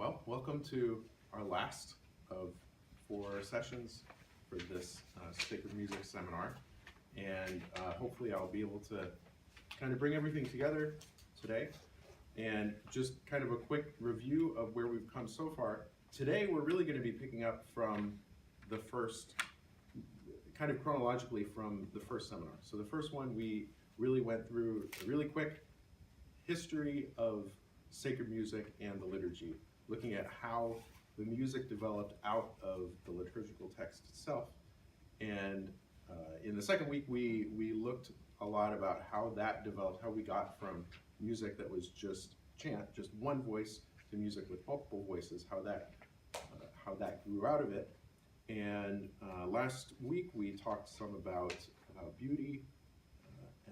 Well, welcome to our last of 4 sessions for this sacred music seminar, and hopefully I'll be able to kind of bring everything together today. And just kind of a quick review of where we've come so far. Today we're really going to be picking up from the first, kind of chronologically from the first seminar. So the first one we really went through a really quick history of sacred music and the liturgy, looking at how the music developed out of the liturgical text itself. And in the second week, we looked a lot about how that developed, how we got from music that was just chant, just one voice, to music with multiple voices, how that grew out of it. And last week we talked some about beauty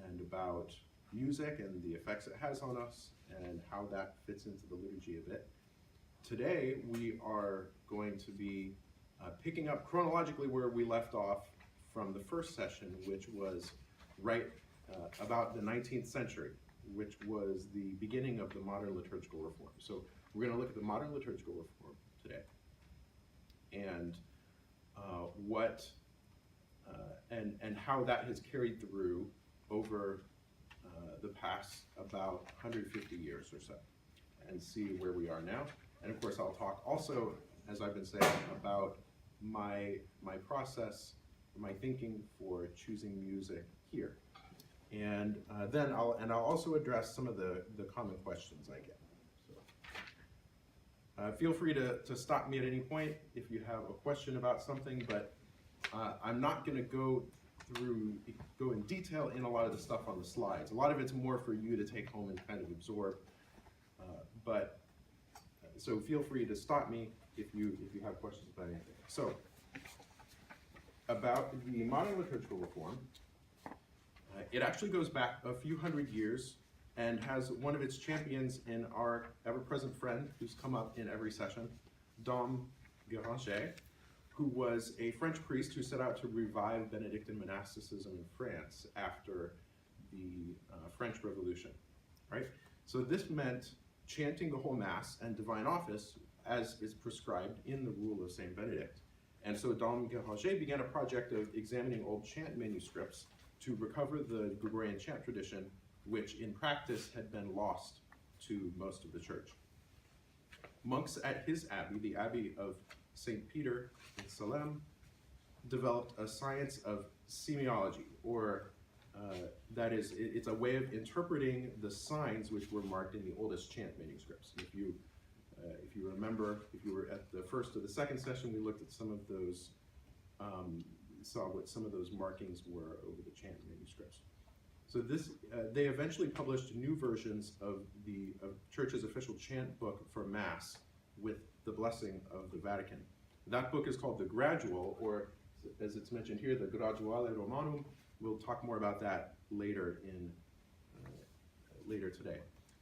and about music and the effects it has on us and how that fits into the liturgy a bit. Today we are going to be picking up chronologically where we left off from the first session, which was right about the 19th century, which was the beginning of the modern liturgical reform. So we're going to look at the modern liturgical reform today, and and how that has carried through over the past about 150 years or so, and see where we are now. And of course, I'll talk also, as I've been saying, about my process, my thinking for choosing music here. And then I'll also address some of the common questions I get. So feel free to stop me at any point if you have a question about something, but I'm not going to go in detail in a lot of the stuff on the slides. A lot of it's more for you to take home and kind of absorb. So feel free to stop me if you have questions about anything. So about the modern liturgical reform, it actually goes back a few hundred years and has one of its champions in our ever-present friend who's come up in every session, Dom Guéranger, who was a French priest who set out to revive Benedictine monasticism in France after the French Revolution, right? So this meant chanting the whole Mass and divine office as is prescribed in the rule of Saint Benedict. And so Dom Guéranger began a project of examining old chant manuscripts to recover the Gregorian chant tradition, which in practice had been lost to most of the church. Monks at his abbey, the Abbey of St. Peter in Salem, developed a science of semiology, or that is, it's a way of interpreting the signs which were marked in the oldest chant manuscripts. If you remember, if you were at the first or the second session, we looked at some of those, saw what some of those markings were over the chant manuscripts. So they eventually published new versions of the Church's official chant book for Mass with the blessing of the Vatican. That book is called the Gradual, or as it's mentioned here, the Graduale Romanum. We'll talk more about that later today.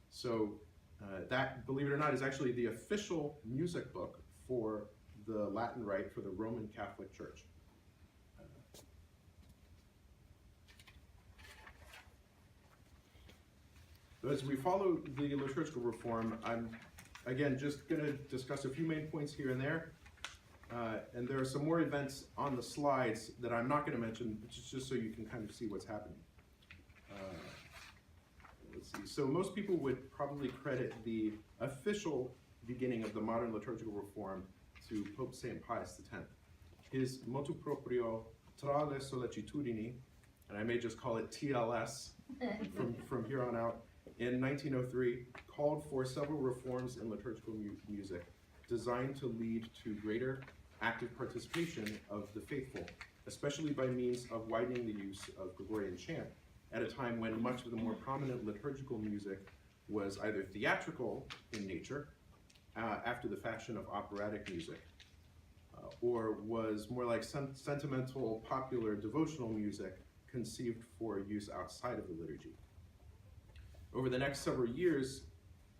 So that, believe it or not, is actually the official music book for the Latin Rite for the Roman Catholic Church. As we follow the liturgical reform, I'm again just going to discuss a few main points here and there. And there are some more events on the slides that I'm not going to mention, just so you can kind of see what's happening. Let's see. So most people would probably credit the official beginning of the modern liturgical reform to Pope St. Pius X. His motu proprio tra le sollecitudini, and I may just call it TLS from here on out, in 1903, called for several reforms in liturgical music designed to lead to greater active participation of the faithful, especially by means of widening the use of Gregorian chant at a time when much of the more prominent liturgical music was either theatrical in nature, after the fashion of operatic music, or was more like sentimental, popular, devotional music conceived for use outside of the liturgy. Over the next several years,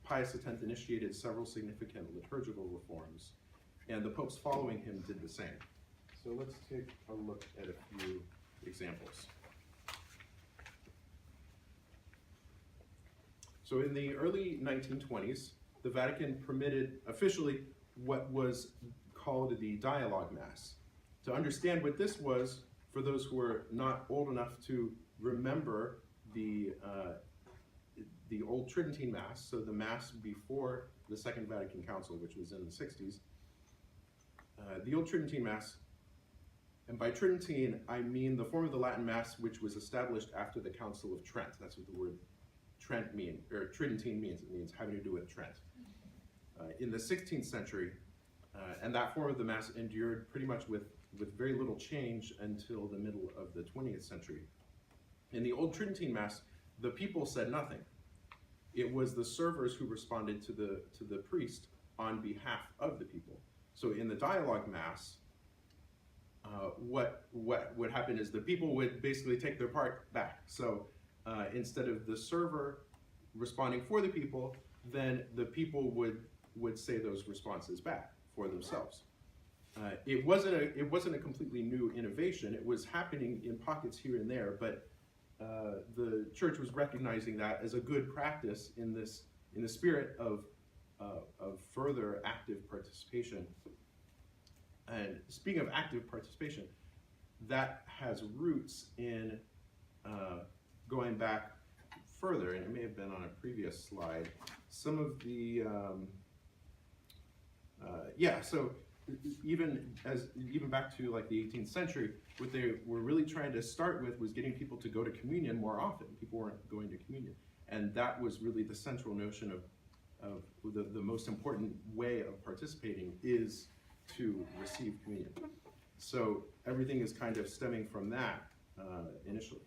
Pius X initiated several significant liturgical reforms, and the popes following him did the same. So let's take a look at a few examples. So in the early 1920s, the Vatican permitted officially what was called the dialogue Mass. To understand what this was, for those who were not old enough to remember the Old Tridentine Mass, so the Mass before the Second Vatican Council, which was in the 60s, the Old Tridentine Mass, and by Tridentine, I mean the form of the Latin Mass which was established after the Council of Trent. That's what the word Trent means, or Tridentine means. It means having to do with Trent. In the 16th century, and that form of the Mass endured pretty much with very little change until the middle of the 20th century. In the Old Tridentine Mass, the people said nothing. It was the servers who responded to the priest on behalf of the people. So in the dialogue Mass, what would happen is the people would basically take their part back. So instead of the server responding for the people, then the people would say those responses back for themselves. It wasn't a completely new innovation. It was happening in pockets here and there, but the church was recognizing that as a good practice in the spirit of further active participation. And speaking of active participation, that has roots in going back further, and it may have been on a previous slide. Some of the so even back to like the 18th century, what they were really trying to start with was getting people to go to communion more often. People weren't going to communion, and that was really the central notion of the most important way of participating is to receive communion. So everything is kind of stemming from that initially.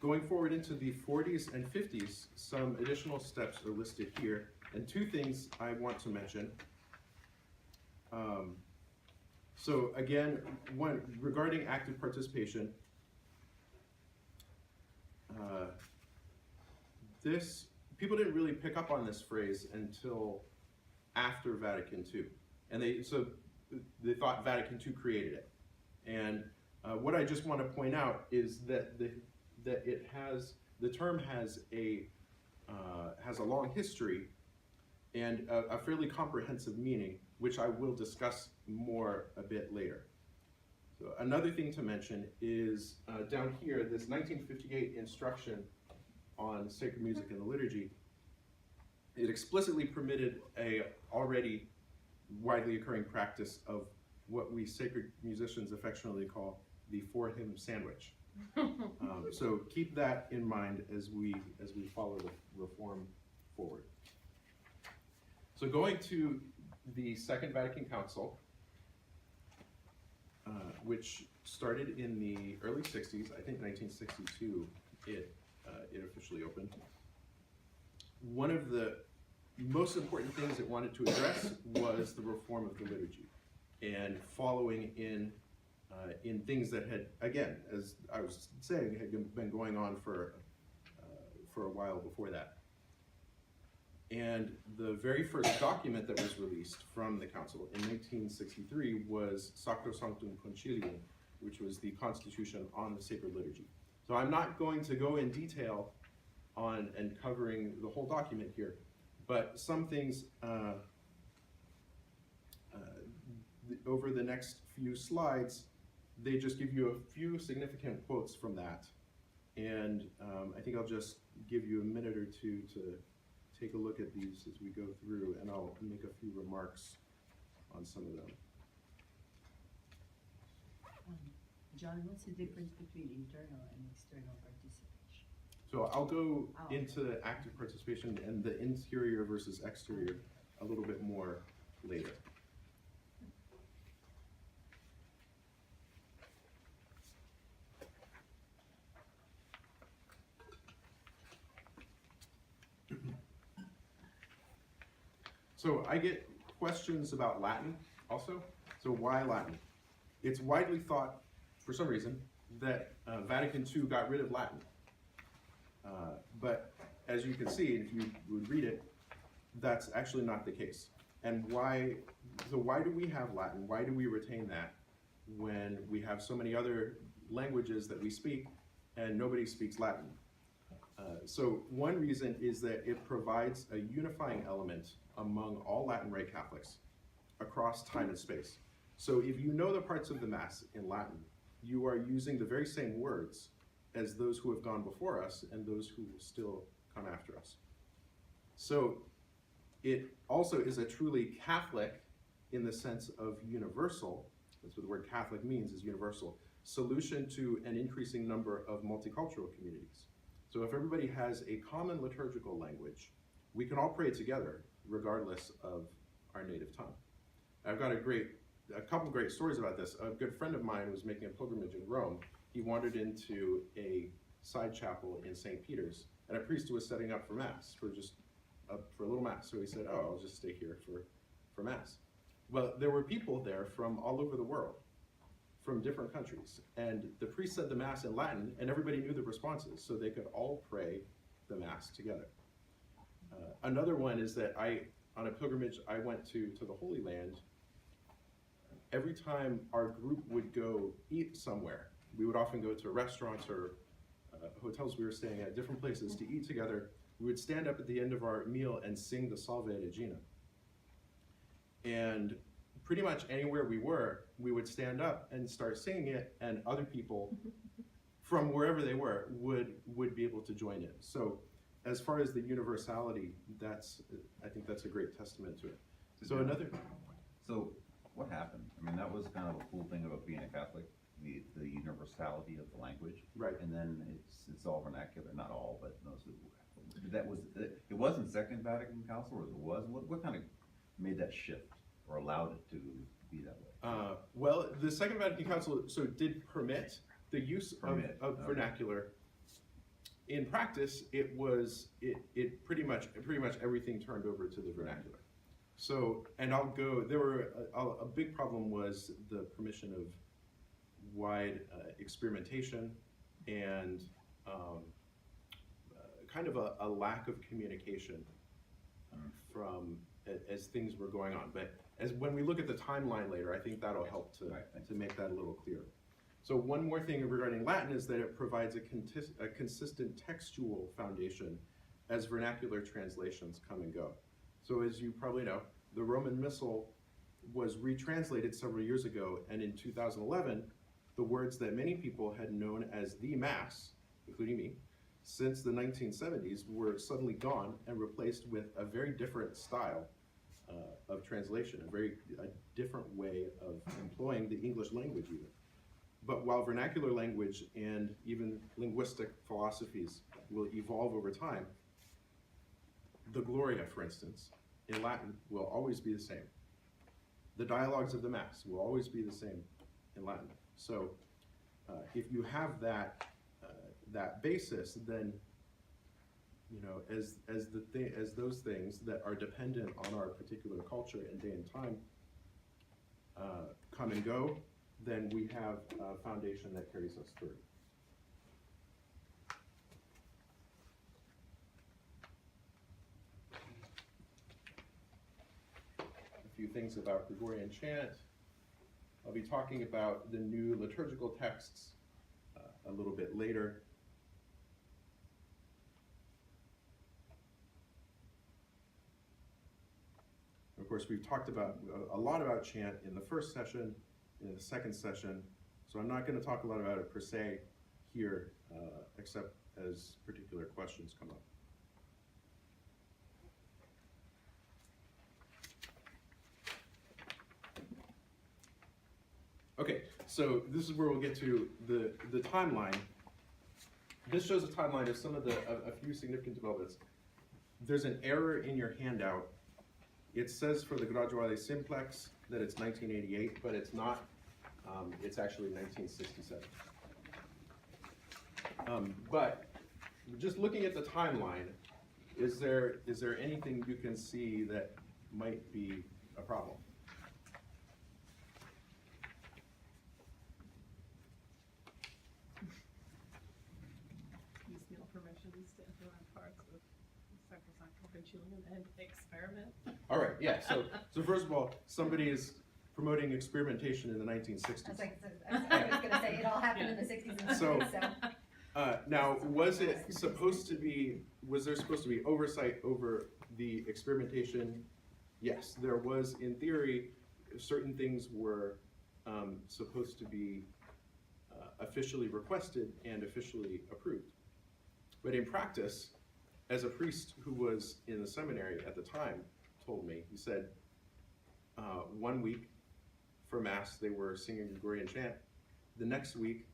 Going forward into the 40s and 50s, some additional steps are listed here, and two things I want to mention. So again, one, regarding active participation, people didn't really pick up on this phrase until after Vatican II, and they thought Vatican II created it. And what I just want to point out is that the term has a long history and a fairly comprehensive meaning, which I will discuss more a bit later. So another thing to mention is down here, this 1958 instruction on sacred music and the liturgy. It explicitly permitted a already widely occurring practice of what we sacred musicians affectionately call the four-hymn sandwich. So keep that in mind as we follow the reform forward. So going to the Second Vatican Council, which started in the early 60s, I think 1962 it officially opened. One of the most important things it wanted to address was the reform of the liturgy and following in things that had, again, as I was saying, had been going on for a while before that. And the very first document that was released from the council in 1963 was Sacrosanctum Concilium, which was the Constitution on the Sacred Liturgy. So I'm not going to go in detail on and covering the whole document here, but some things over the next few slides, they just give you a few significant quotes from that. And I think I'll just give you a minute or two to take a look at these as we go through, and I'll make a few remarks on some of them. John, what's the difference between internal and external participation? So I'll go into active participation and the interior versus exterior a little bit more later. So I get questions about Latin also. So why Latin? It's widely thought, for some reason, that Vatican II got rid of Latin. But as you can see, if you would read it, that's actually not the case. And why do we have Latin? Why do we retain that? when we have so many other languages that we speak and nobody speaks Latin. So one reason is that it provides a unifying element among all Latin Rite Catholics across time and space. So if you know the parts of the Mass in Latin, you are using the very same words as those who have gone before us and those who will still come after us. So it also is a truly Catholic, in the sense of universal, that's what the word Catholic means, is universal, solution to an increasing number of multicultural communities. So if everybody has a common liturgical language, we can all pray together regardless of our native tongue. I've got a couple great stories about this. A good friend of mine was making a pilgrimage in Rome. He wandered into a side chapel in St. Peter's, and a priest was setting up for Mass, for a little Mass. So he said, oh, I'll just stay here for Mass. Well, there were people there from all over the world, from different countries. And the priest said the Mass in Latin, and everybody knew the responses, so they could all pray the Mass together. Another one is that on a pilgrimage, I went to the Holy Land. Every time our group would go eat somewhere, we would often go to restaurants or hotels we were staying at, different places to eat together. We would stand up at the end of our meal and sing the Salve Regina. And pretty much anywhere we were, we would stand up and start singing it, and other people from wherever they were would be able to join in. So as far as the universality, I think that's a great testament to it. So what happened? I mean, that was kind of a cool thing about being a Catholic, the universality of the language. Right. And then it's all vernacular, not all, but it wasn't Second Vatican Council, or it was? What kind of made that shift or allowed it to be that way? Well, the Second Vatican Council did permit the use of vernacular. In practice, it pretty much everything turned over to the vernacular. So, and a big problem was the permission of wide experimentation and kind of a lack of communication as things were going on. But when we look at the timeline later, I think that'll help to make that a little clearer. So one more thing regarding Latin is that it provides a consistent textual foundation as vernacular translations come and go. So as you probably know, the Roman Missal was retranslated several years ago, and in 2011, the words that many people had known as the Mass, including me, since the 1970s were suddenly gone and replaced with a very different style of translation, a different way of employing the English language even. But while vernacular language and even linguistic philosophies will evolve over time, the Gloria, for instance, in Latin will always be the same. The dialogues of the Mass will always be the same in Latin. So if you have that basis, then as those things that are dependent on our particular culture and day and time come and go, then we have a foundation that carries us through. A few things about Gregorian chant. I'll be talking about the new liturgical texts a little bit later. Of course, we've talked about a lot about chant in the first session, in the second session, so I'm not going to talk a lot about it per se here, except as particular questions come up. Okay, so this is where we'll get to the timeline. This shows a timeline of a few significant developments. There's an error in your handout. It says for the Graduale Simplex that it's 1988, but it's not. It's actually 1967. But just looking at the timeline, is there anything you can see that might be a problem? Piecemeal permissions to implement parts of sacrosanct concilium and experiment. All right, yeah. So first of all, somebody is promoting experimentation in the 1960s. I was like, I was gonna say, it all happened in the sixties and So- seventies, so. Now, was there supposed to be oversight over the experimentation? Yes, there was. In theory, certain things were supposed to be officially requested and officially approved. But in practice, as a priest who was in the seminary at the time told me, he said, 1 week for Mass they were singing Gregorian chant. The next week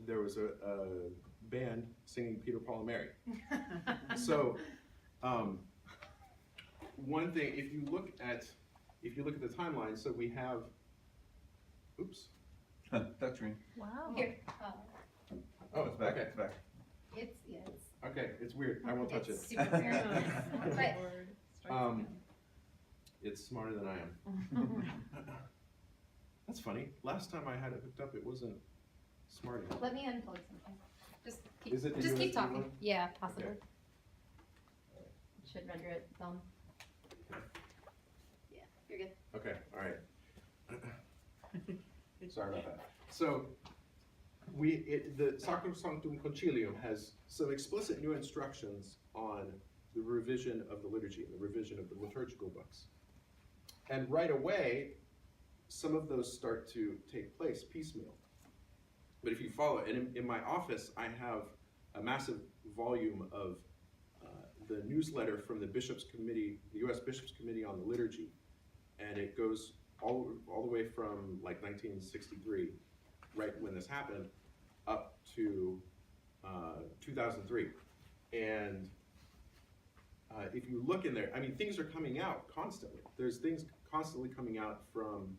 there was a band singing Peter, Paul, and Mary. So one thing, if you look at the timeline, so we have, oops. Touchscreen. Wow. Here, Oh, It's back, okay. it's back. it's Okay, it's weird. I won't touch it. It's super weird. But It's smarter than I am. That's funny. Last time I had it hooked up, it wasn't smart enough. let me unplug something. Just Is it the just keep USB talking. one? Yeah, possibly. Okay. Should render it dumb. Okay. Yeah, you're good. Okay, all right. Sorry about that. So, the Sacrosanctum Concilium has some explicit new instructions on the revision of the liturgy, the revision of the liturgical books. And right away, some of those start to take place piecemeal. But if you follow, and in my office, I have a massive volume of the newsletter from the Bishops' Committee, the U.S. Bishops' Committee on the Liturgy, and it goes all the way from like 1963, right when this happened, up to 2003. And if you look in there, I mean, things are coming out constantly. There's things constantly coming out from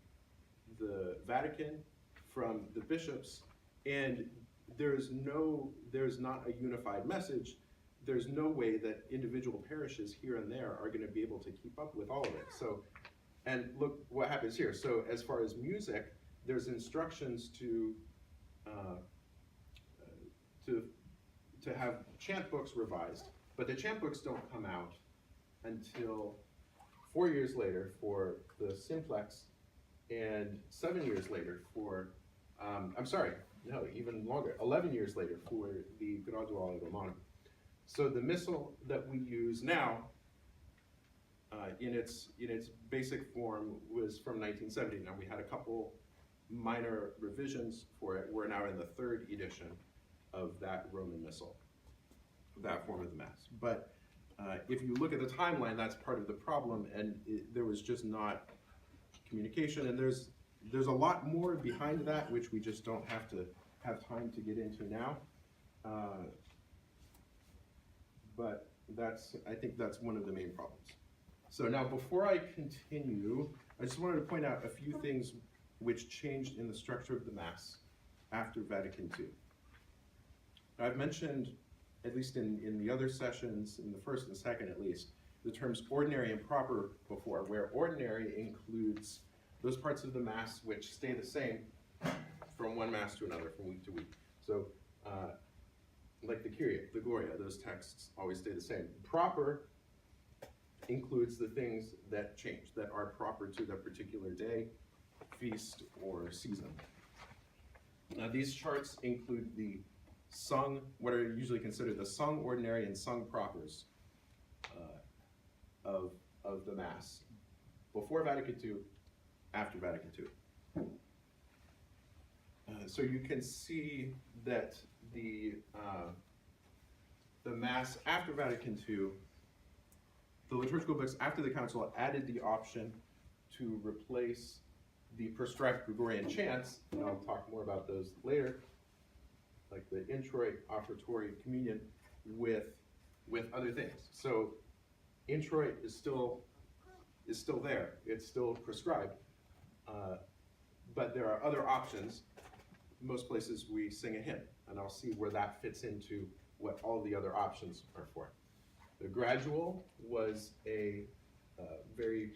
the Vatican, from the bishops, and there's not a unified message. There's no way that individual parishes here and there are going to be able to keep up with all of it. So, and look what happens here. So as far as music, there's instructions to have chant books revised, but the chant books don't come out until 4 years later for the simplex, and 7 years later for, I'm sorry, no, even longer, 11 years later for the Graduale Romano. So the missal that we use now, in its basic form, was from 1970. Now we had a couple minor revisions for it. We're now in the 3rd edition of that Roman missal, that form of the Mass. But if you look at the timeline, that's part of the problem, and there was just not communication, and there's a lot more behind that, which we just don't have time to get into now. But I think that's one of the main problems. So now, before I continue, I just wanted to point out a few things which changed in the structure of the Mass after Vatican II. I've mentioned, at least in the other sessions, in the first and second at least, the terms ordinary and proper before, where ordinary includes those parts of the Mass which stay the same from one Mass to another, from week to week. So, like the Kyrie, the Gloria, those texts always stay the same. Proper includes the things that change, that are proper to that particular day, feast, or season. Now, these charts include the sung, what are usually considered the sung ordinary and sung propers of the Mass, before Vatican II, after Vatican II. So you can see that the Mass after Vatican II, the liturgical books after the Council added the option to replace the prescribed Gregorian chants, and I'll talk more about those later, like the introit, offertory, communion, with other things. So introit is still there. It's still prescribed, but there are other options. Most places we sing a hymn, and I'll see where that fits into what all the other options are for. The gradual was a very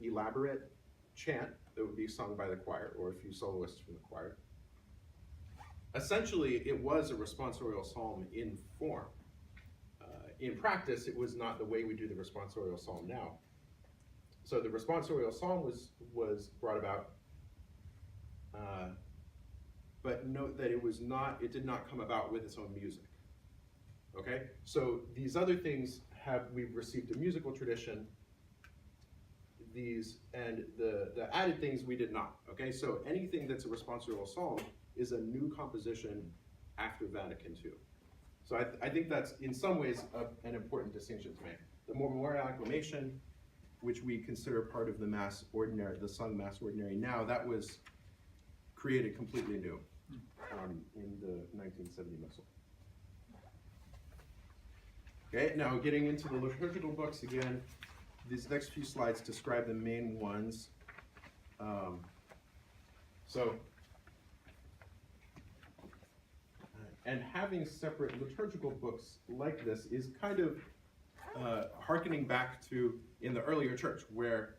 elaborate chant that would be sung by the choir or a few soloists from the choir. Essentially, it was a responsorial psalm in form. In practice, it was not the way we do the responsorial psalm now. So the responsorial psalm was brought about, but note that it did not come about with its own music. Okay, so these other things we've received a musical tradition. And the added things we did not. Okay, so anything that's a responsorial psalm is a new composition after Vatican II. So I think that's in some ways an important distinction to make. The memorial acclamation, which we consider part of the Mass Ordinary, the sung Mass Ordinary now, that was created completely new in the 1970 Missal. Okay, now getting into the liturgical books again, these next few slides describe the main ones. And having separate liturgical books like this is kind of hearkening back to in the earlier church where,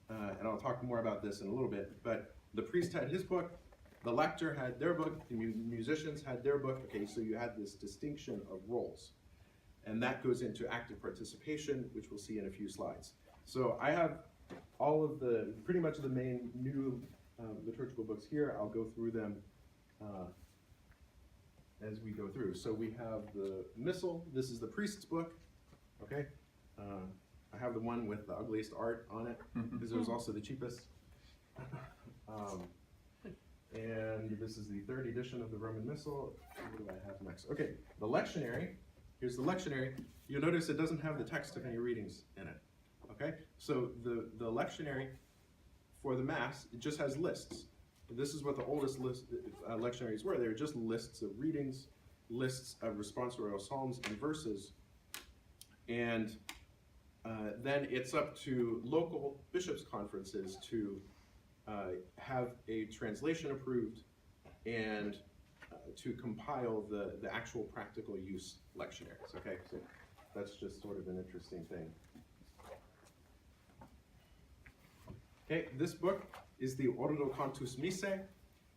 and I'll talk more about this in a little bit, but the priest had his book, the lector had their book, the musicians had their book. Okay, so you had this distinction of roles. And that goes into active participation, which we'll see in a few slides. So I have all of pretty much the main new liturgical books here. I'll go through them as we go through. So we have the Missal. This is the priest's book, okay? I have the one with the ugliest art on it, because it was also the cheapest. And this is the 3rd edition of the Roman Missal. What do I have next? Okay, the lectionary. Here's the lectionary. You'll notice it doesn't have the text of any readings in it. Okay, so the lectionary for the Mass, it just has lists. This is what the oldest lectionaries were. They were just lists of readings, lists of responsorial psalms and verses, and then it's up to local bishops' conferences to have a translation approved and to compile the actual practical use lectionaries. Okay, so that's just sort of an interesting thing. Okay, this book is the Ordo Cantus Missae.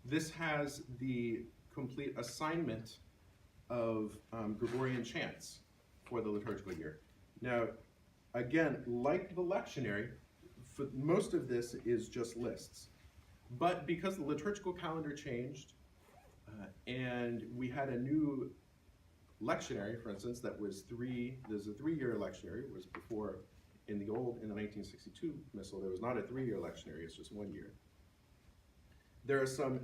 This has the complete assignment of Gregorian chants for the liturgical year. Now, again, like the lectionary, for most of this is just lists. But because the liturgical calendar changed, and we had a new lectionary, for instance, there's a 3-year lectionary, whereas before in the 1962 Missal, there was not a 3-year lectionary, it's just 1 year. There are some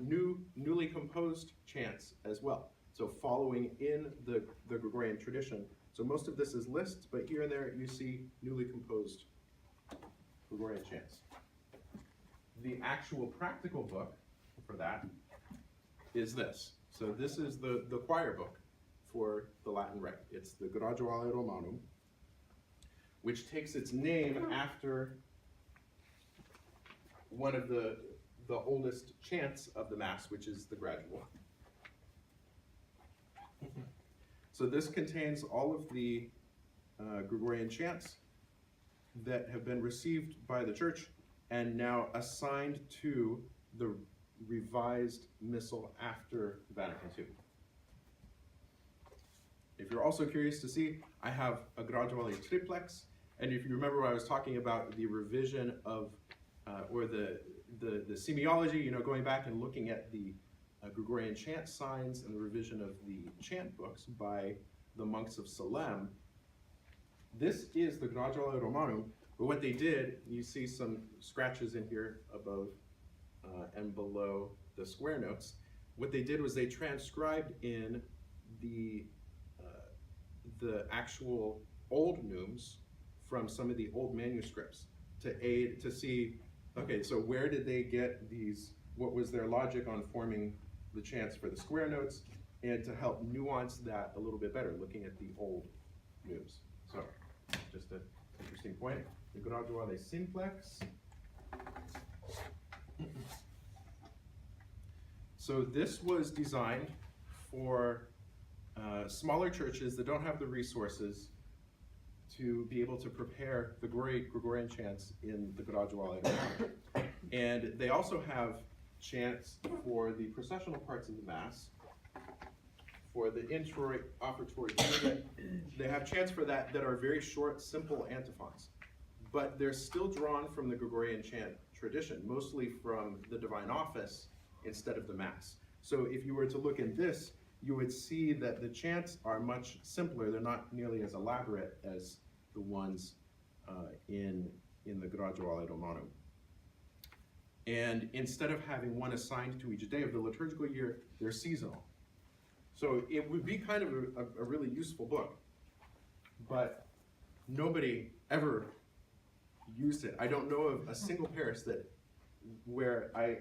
newly composed chants as well. So following in the Gregorian tradition. So most of this is lists, but here and there you see newly composed Gregorian chants. The actual practical book for that is this. So this is the choir book for the Latin Rite. It's the Graduale Romanum, which takes its name after one of the oldest chants of the Mass, which is the Gradual. So this contains all of the Gregorian chants that have been received by the Church and now assigned to the revised Missal after Vatican II. If you're also curious to see, I have a Graduale triplex, and if you remember what I was talking about, the revision of, or the semiology, going back and looking at the Gregorian chant signs and the revision of the chant books by the monks of Salem. This is the Graduale Romanum, but what they did, you see some scratches in here above and below the square notes. What they did was they transcribed in the actual old neumes from some of the old manuscripts to see, okay, so where did they get these, what was their logic on forming the chants for the square notes, and to help nuance that a little bit better, looking at the old neumes. So, just an interesting point. The Graduale simplex. So this was designed for smaller churches that don't have the resources to be able to prepare the Gregorian chants in the Graduale. And they also have chants for the processional parts of the Mass, for the introit, offertory, they have chants for that are very short, simple antiphons. but they're still drawn from the Gregorian chant tradition, mostly from the divine office instead of the Mass. So if you were to look in this, you would see that the chants are much simpler. They're not nearly as elaborate as the ones in the Graduale Romanum. And instead of having one assigned to each day of the liturgical year, they're seasonal. So it would be kind of a really useful book, but nobody ever used it. I don't know of a single parish that I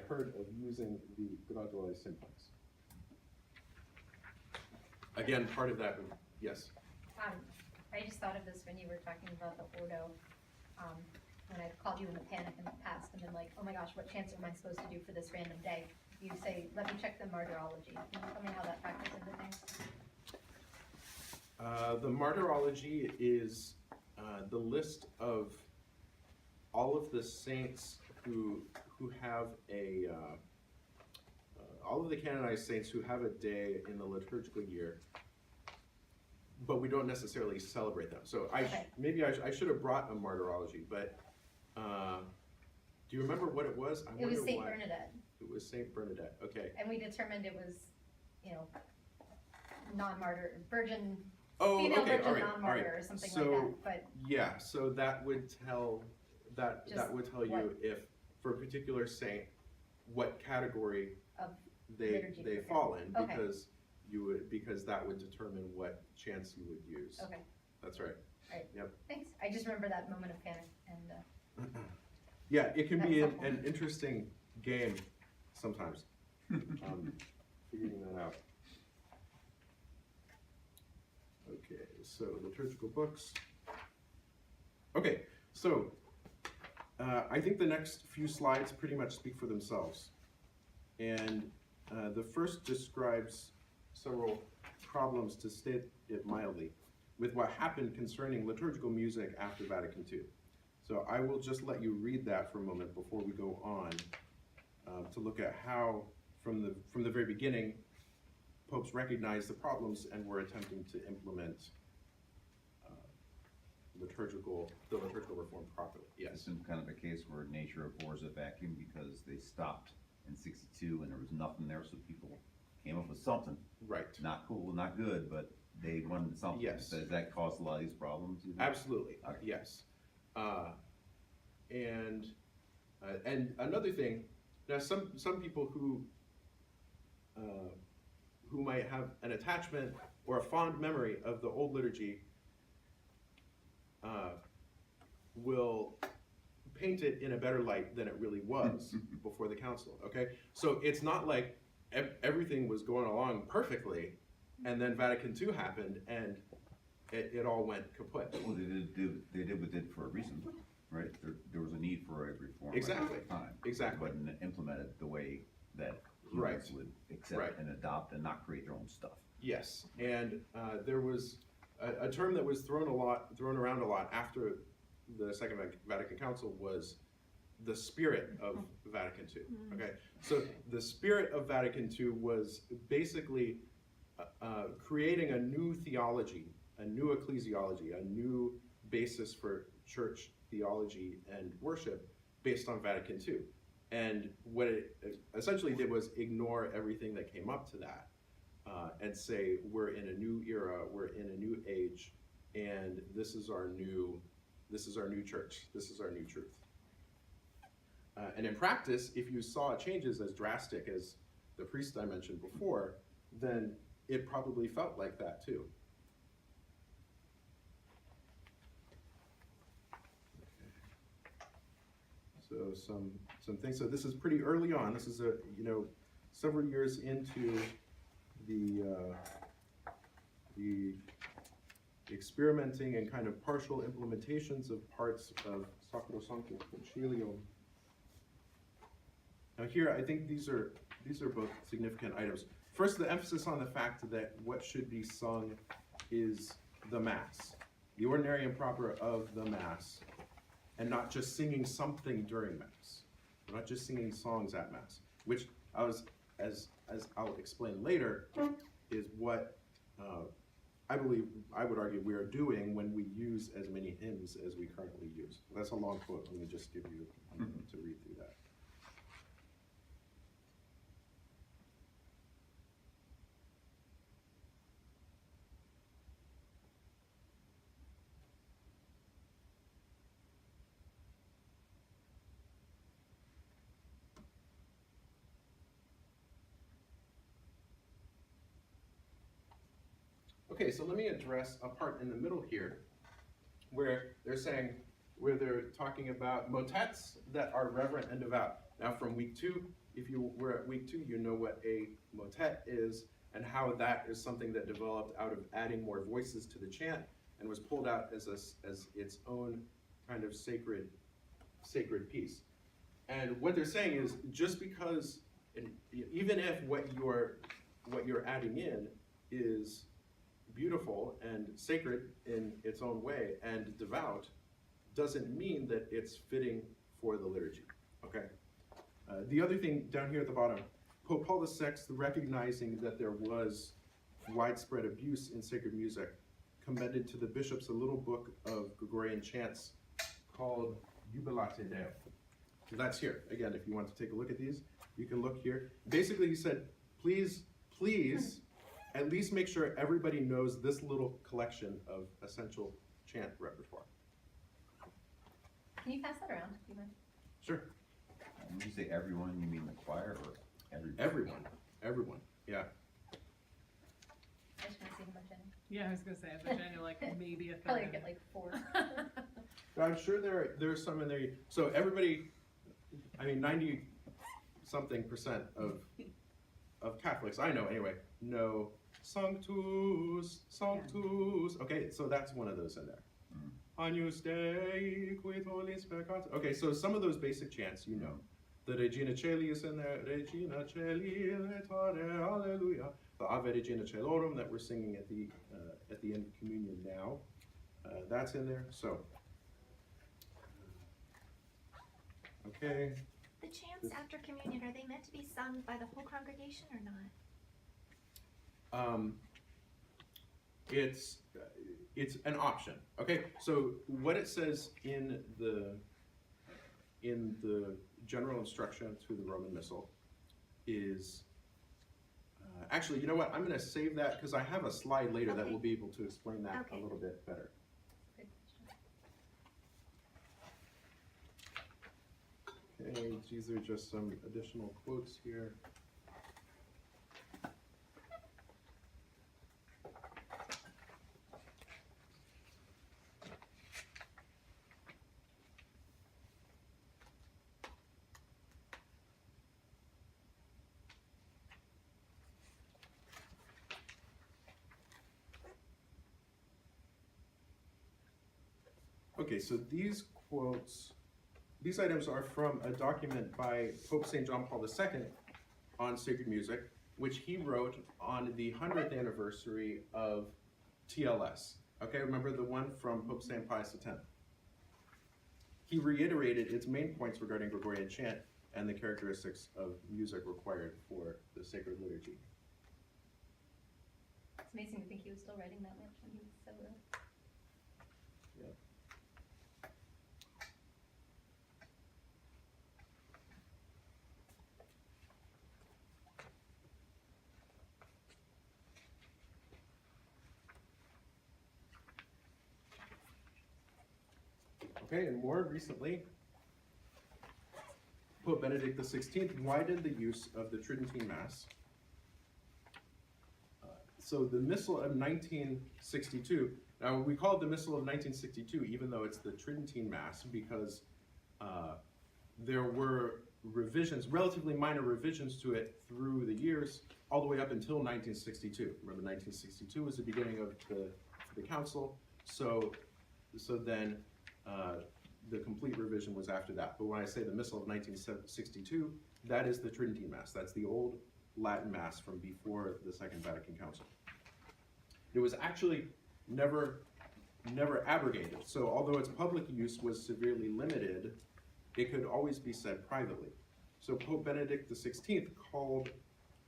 heard of using the Graduale Simplex. Again, part of that, yes. I just thought of this when you were talking about the Ordo, when I've called you in a panic in the past and been like, oh my gosh, what chants am I supposed to do for this random day? You say, let me check the martyrology. Can you tell me how that factors into things? The martyrology is the list of all of the saints who have all of the canonized saints who have a day in the liturgical year, but we don't necessarily celebrate them. So maybe I should have brought a martyrology, but do you remember what it was? It was Saint Bernadette. It was Saint Bernadette, okay. And we determined it was, non-martyr, virgin, Oh, female okay, virgin all right, non-martyr or something so, like that, but. Yeah, so that would tell you what? if for a particular saint what category Of they liturgy for fall in, Okay. because that would determine what chants you would use. Okay, That's right. alright. Yep. Thanks. I just remember that moment of panic and, Yeah, it can be That's an interesting game sometimes. Figuring that out. Okay, so liturgical books. Okay, so I think the next few slides pretty much speak for themselves. And the first describes several problems, to state it mildly, with what happened concerning liturgical music after Vatican II. So I will just let you read that for a moment before we go on to look at how, from the very beginning, popes recognized the problems and were attempting to implement the liturgical reform properly. Yes. It's in kind of a case where nature abhors a vacuum, because they stopped in '62 and there was nothing there, so people came up with something. Right. Not cool, not good, but they wanted something. Yes. Does that cause a lot of these problems? You think? Absolutely. Okay. Yes. And another thing, now some people who might have an attachment or a fond memory of the old liturgy will paint it in a better light than it really was before the council, okay? So it's not like everything was going along perfectly and then Vatican II happened and it all went kaput. Well, they did what they did for a reason, right? There was a need for a reform Exactly. at the time. Exactly. It wasn't implemented the way that Right. humans would accept Right. and adopt and not create their own stuff. Yes, and there was a term that was thrown around a lot after the Second Vatican Council was the spirit of Vatican II. Okay, so the spirit of Vatican II was basically creating a new theology, a new ecclesiology, a new basis for church theology and worship based on Vatican II. And what it essentially did was ignore everything that came up to that and say, we're in a new era, we're in a new age, and this is our new church, this is our new truth. And in practice, if you saw changes as drastic as the priest I mentioned before, then it probably felt like that too. So some things. So this is pretty early on. This is several years into the experimenting and kind of partial implementations of parts of Sacrosanctum Concilium. Now here, I think these are both significant items. First, the emphasis on the fact that what should be sung is the Mass, the ordinary and proper of the Mass, and not just singing something during Mass, not just singing songs at Mass, which as I'll explain later, is what I would argue we are doing when we use as many hymns as we currently use. That's a long quote. Let me just give you a moment to read through that. Okay, so let me address a part in the middle here where they're talking about motets that are reverent and devout. Now from week 2, if you were at week 2, you know what a motet is and how that is something that developed out of adding more voices to the chant and was pulled out as its own kind of sacred piece. And what they're saying is just because, even if what you're adding in is beautiful and sacred in its own way and devout, doesn't mean that it's fitting for the liturgy, okay? The other thing down here at the bottom, Pope Paul VI, recognizing that there was widespread abuse in sacred music, commended to the bishops a little book of Gregorian chants called Jubilate Deo. So that's here. Again, if you want to take a look at these, you can look here. Basically, he said, please, at least make sure everybody knows this little collection of essential chant repertoire. Can you pass that around? Do you mind? Sure. When you say everyone, you mean the choir or everybody? Everyone, yeah. I just want to see how much in. Yeah, I was gonna say, I bet you're like maybe a third. Probably get like 4. But I'm sure there's some in there. So everybody, 90-something% of Catholics I know anyway know Sanctus, Sanctus. Okay, so that's one of those in there. Agnus Dei, qui tollis peccatus. Okay, so some of those basic chants you know. The Regina Caeli is in there. Regina Caeli, letare, alleluia. The Ave Regina Caelorum that we're singing at the end of communion now. That's in there. So, okay. The chants after communion, are they meant to be sung by the whole congregation or not? It's an option. Okay, so what it says in the general instruction to the Roman Missal is actually, you know what? I'm going to save that because I have a slide later that will be able to explain that a little bit better. Good question. Okay, these are just some additional quotes here. Okay, so these items are from a document by Pope St. John Paul II on sacred music, which he wrote on the 100th anniversary of TLS. Okay, remember the one from Pope St. Pius X? He reiterated its main points regarding Gregorian chant and the characteristics of music required for the sacred liturgy. It's amazing to think he was still writing that much when he was so ill. Yeah. Okay, and more recently, Pope Benedict XVI widened the use of the Tridentine Mass. So the Missal of 1962, now we call it the Missal of 1962 even though it's the Tridentine Mass because there were revisions, relatively minor revisions to it through the years, all the way up until 1962. Remember 1962 was the beginning of the council, so then the complete revision was after that. But when I say the Missal of 1962, that is the Tridentine Mass. That's the old Latin Mass from before the Second Vatican Council. It was actually never abrogated. So although its public use was severely limited, it could always be said privately. So Pope Benedict XVI called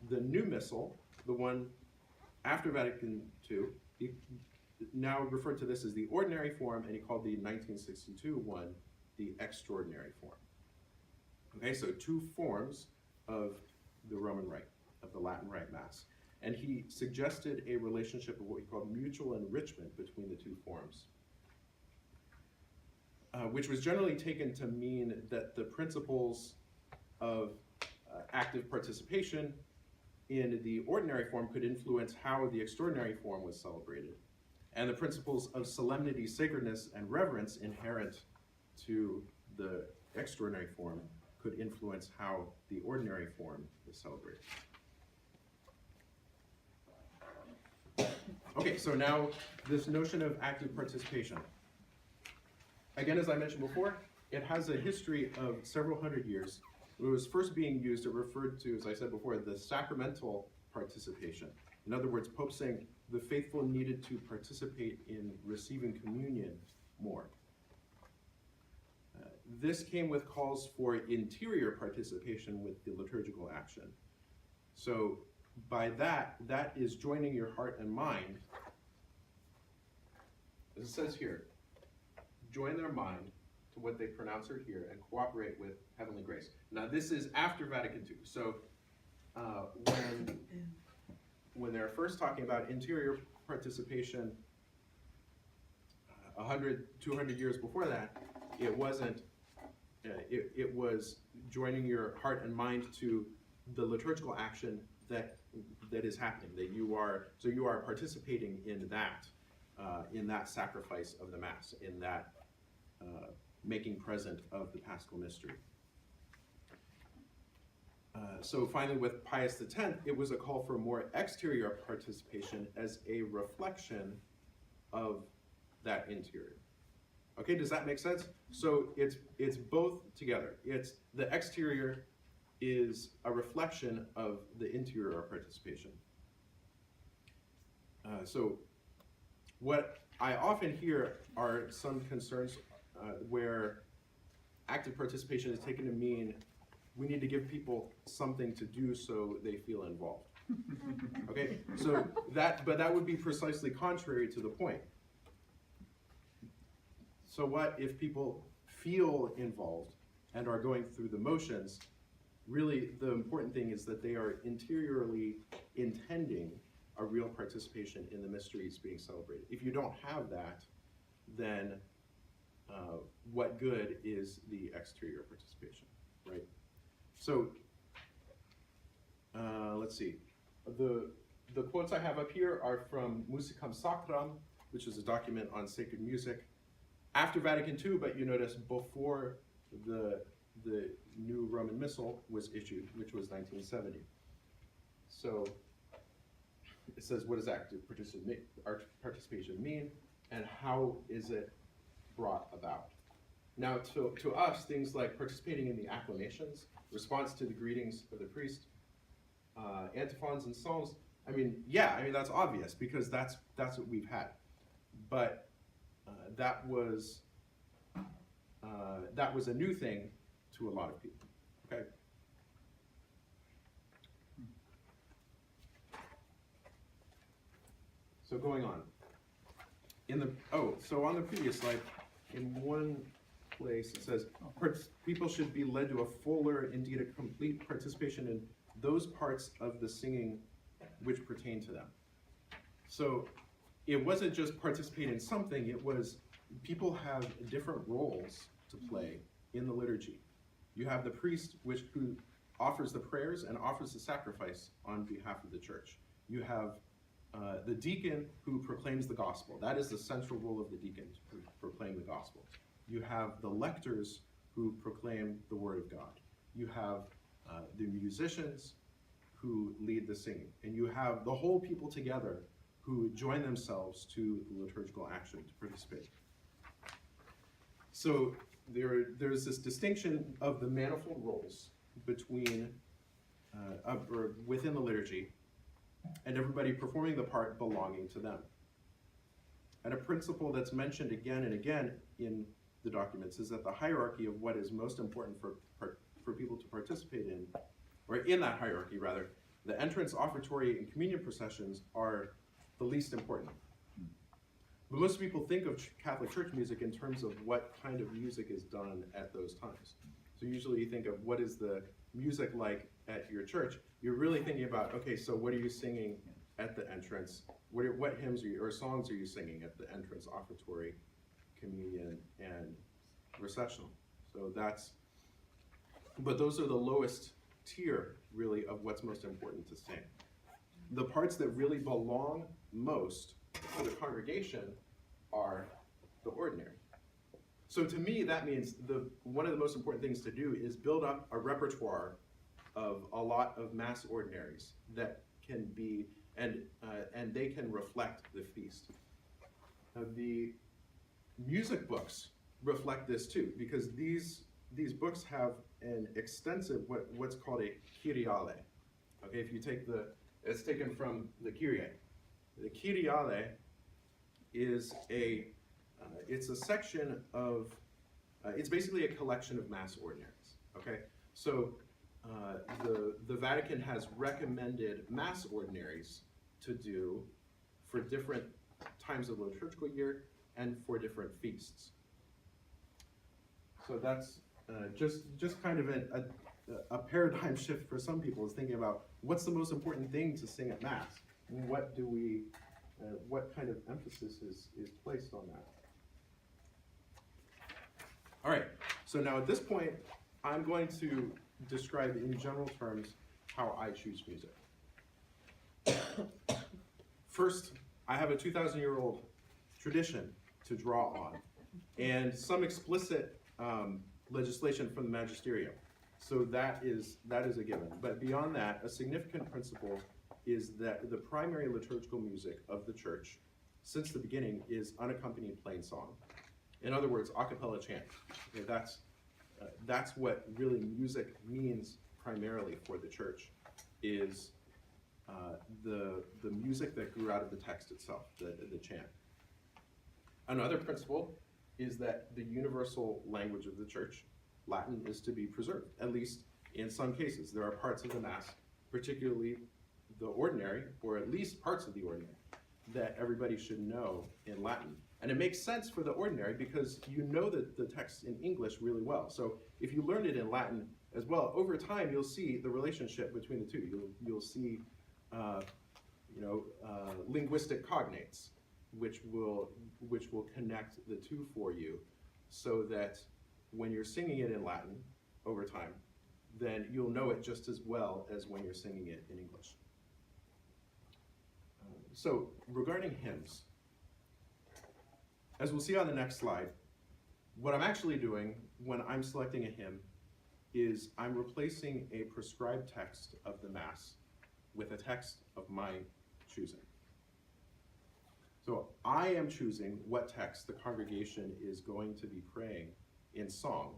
the new Missal, the one after Vatican II, he now referred to this as the ordinary form, and he called the 1962 one the extraordinary form. Okay, so two forms of the Roman Rite, of the Latin Rite Mass. And he suggested a relationship of what he called mutual enrichment between the two forms, which was generally taken to mean that the principles of active participation in the ordinary form could influence how the extraordinary form was celebrated. And the principles of solemnity, sacredness, and reverence inherent to the extraordinary form could influence how the ordinary form is celebrated. Okay, so now this notion of active participation. Again, as I mentioned before, it has a history of several hundred years. When it was first being used, it referred to, as I said before, the sacramental participation. In other words, Pope saying the faithful needed to participate in receiving communion more. This came with calls for interior participation with the liturgical action. So by that is joining your heart and mind, as it says here, join their mind to what they pronounce or hear and cooperate with heavenly grace. Now this is after Vatican II. So when they're first talking about interior participation 100, 200 years before that, it wasn't, it was joining your heart and mind to the liturgical action that is happening, that you are participating in that sacrifice of the Mass, in that making present of the Paschal mystery. So finally, with Pius X, it was a call for more exterior participation as a reflection of that interior. Okay, does that make sense? So it's both together. It's the exterior is a reflection of the interior participation. So what I often hear are some concerns where active participation is taken to mean we need to give people something to do so they feel involved. Okay, so that would be precisely contrary to the point. So what if people feel involved and are going through the motions? Really, the important thing is that they are interiorly intending a real participation in the mysteries being celebrated. If you don't have that, then what good is the exterior participation, right? So let's see. The quotes I have up here are from Musicam Sacram, which is a document on sacred music after Vatican II, but you notice before the new Roman Missal was issued, which was 1970. So it says, what does active participation mean, and how is it brought about? Now, to us, things like participating in the acclamations, response to the greetings of the priest, antiphons and psalms, that's obvious because that's what we've had. But that was a new thing to a lot of people. Okay. So going on. So on the previous slide, in one place it says people should be led to a fuller, indeed a complete participation in those parts of the singing which pertain to them. So it wasn't just participate in something, it was people have different roles to play in the liturgy. You have the priest who offers the prayers and offers the sacrifice on behalf of the church. You have the deacon who proclaims the gospel. That is the central role of the deacon, to proclaim the gospel. You have the lectors who proclaim the word of God. You have the musicians who lead the singing. And you have the whole people together who join themselves to the liturgical action to participate. So there's this distinction of the manifold roles between, or within the liturgy, and everybody performing the part belonging to them. And a principle that's mentioned again and again in the documents is that the hierarchy of what is most important for people to participate in, or in that hierarchy rather, the entrance, offertory, and communion processions are the least important. But most people think of Catholic church music in terms of what kind of music is done at those times. So usually you think of what is the music like at your church. You're really thinking about, okay, so what are you singing at the entrance? What hymns or songs are you singing at the entrance, offertory, communion, and recessional? So but those are the lowest tier, really, of what's most important to sing. The parts that really belong most to the congregation are the ordinary. So to me, that means one of the most important things to do is build up a repertoire of a lot of mass ordinaries that can be, and they can reflect the feast. The music books reflect this too, because these books have an extensive, what's called a Kyriale. Okay, if you take it's taken from the Kyrie. The Kyriale is it's a section of, it's basically a collection of mass ordinaries, okay? So the Vatican has recommended mass ordinaries to do for different times of the liturgical year and for different feasts. So that's just kind of a paradigm shift for some people, is thinking about what's the most important thing to sing at Mass? What kind of emphasis is placed on that? All right, so now at this point, I'm going to describe in general terms how I choose music. First, I have a 2,000-year-old tradition to draw on, and some explicit legislation from the magisterium. So that is a given. But beyond that, a significant principle is that the primary liturgical music of the church, since the beginning, is unaccompanied plain song. In other words, a cappella chant. Okay, that's what really music means primarily for the church, is the music that grew out of the text itself, the chant. Another principle is that the universal language of the church, Latin, is to be preserved, at least in some cases. There are parts of the Mass, particularly the ordinary, or at least parts of the ordinary, that everybody should know in Latin. And it makes sense for the ordinary because you know the text in English really well. So if you learn it in Latin as well, over time you'll see the relationship between the two. You'll see linguistic cognates, which will connect the two for you, so that when you're singing it in Latin over time, then you'll know it just as well as when you're singing it in English. So regarding hymns, as we'll see on the next slide, what I'm actually doing when I'm selecting a hymn is I'm replacing a prescribed text of the Mass with a text of my choosing. So I am choosing what text the congregation is going to be praying in song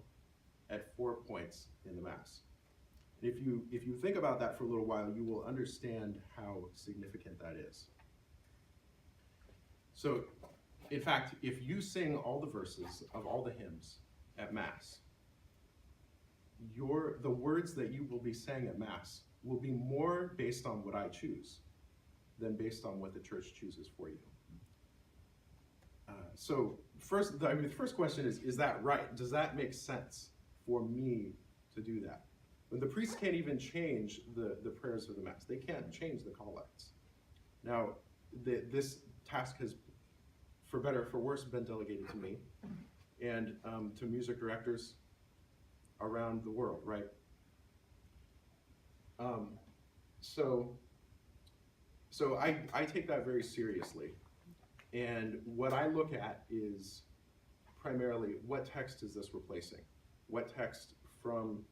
at 4 points in the Mass. And if you think about that for a little while, you will understand how significant that is. So, in fact, if you sing all the verses of all the hymns at Mass, the words that you will be saying at Mass will be more based on what I choose than based on what the church chooses for you. So the first question is that right? Does that make sense for me to do that? When the priests can't even change the prayers of the Mass. They can't change the collects. Now, this task has, for better or for worse, been delegated to me and to music directors around the world, right? So I take that very seriously. And what I look at is primarily, what text is this replacing? What text from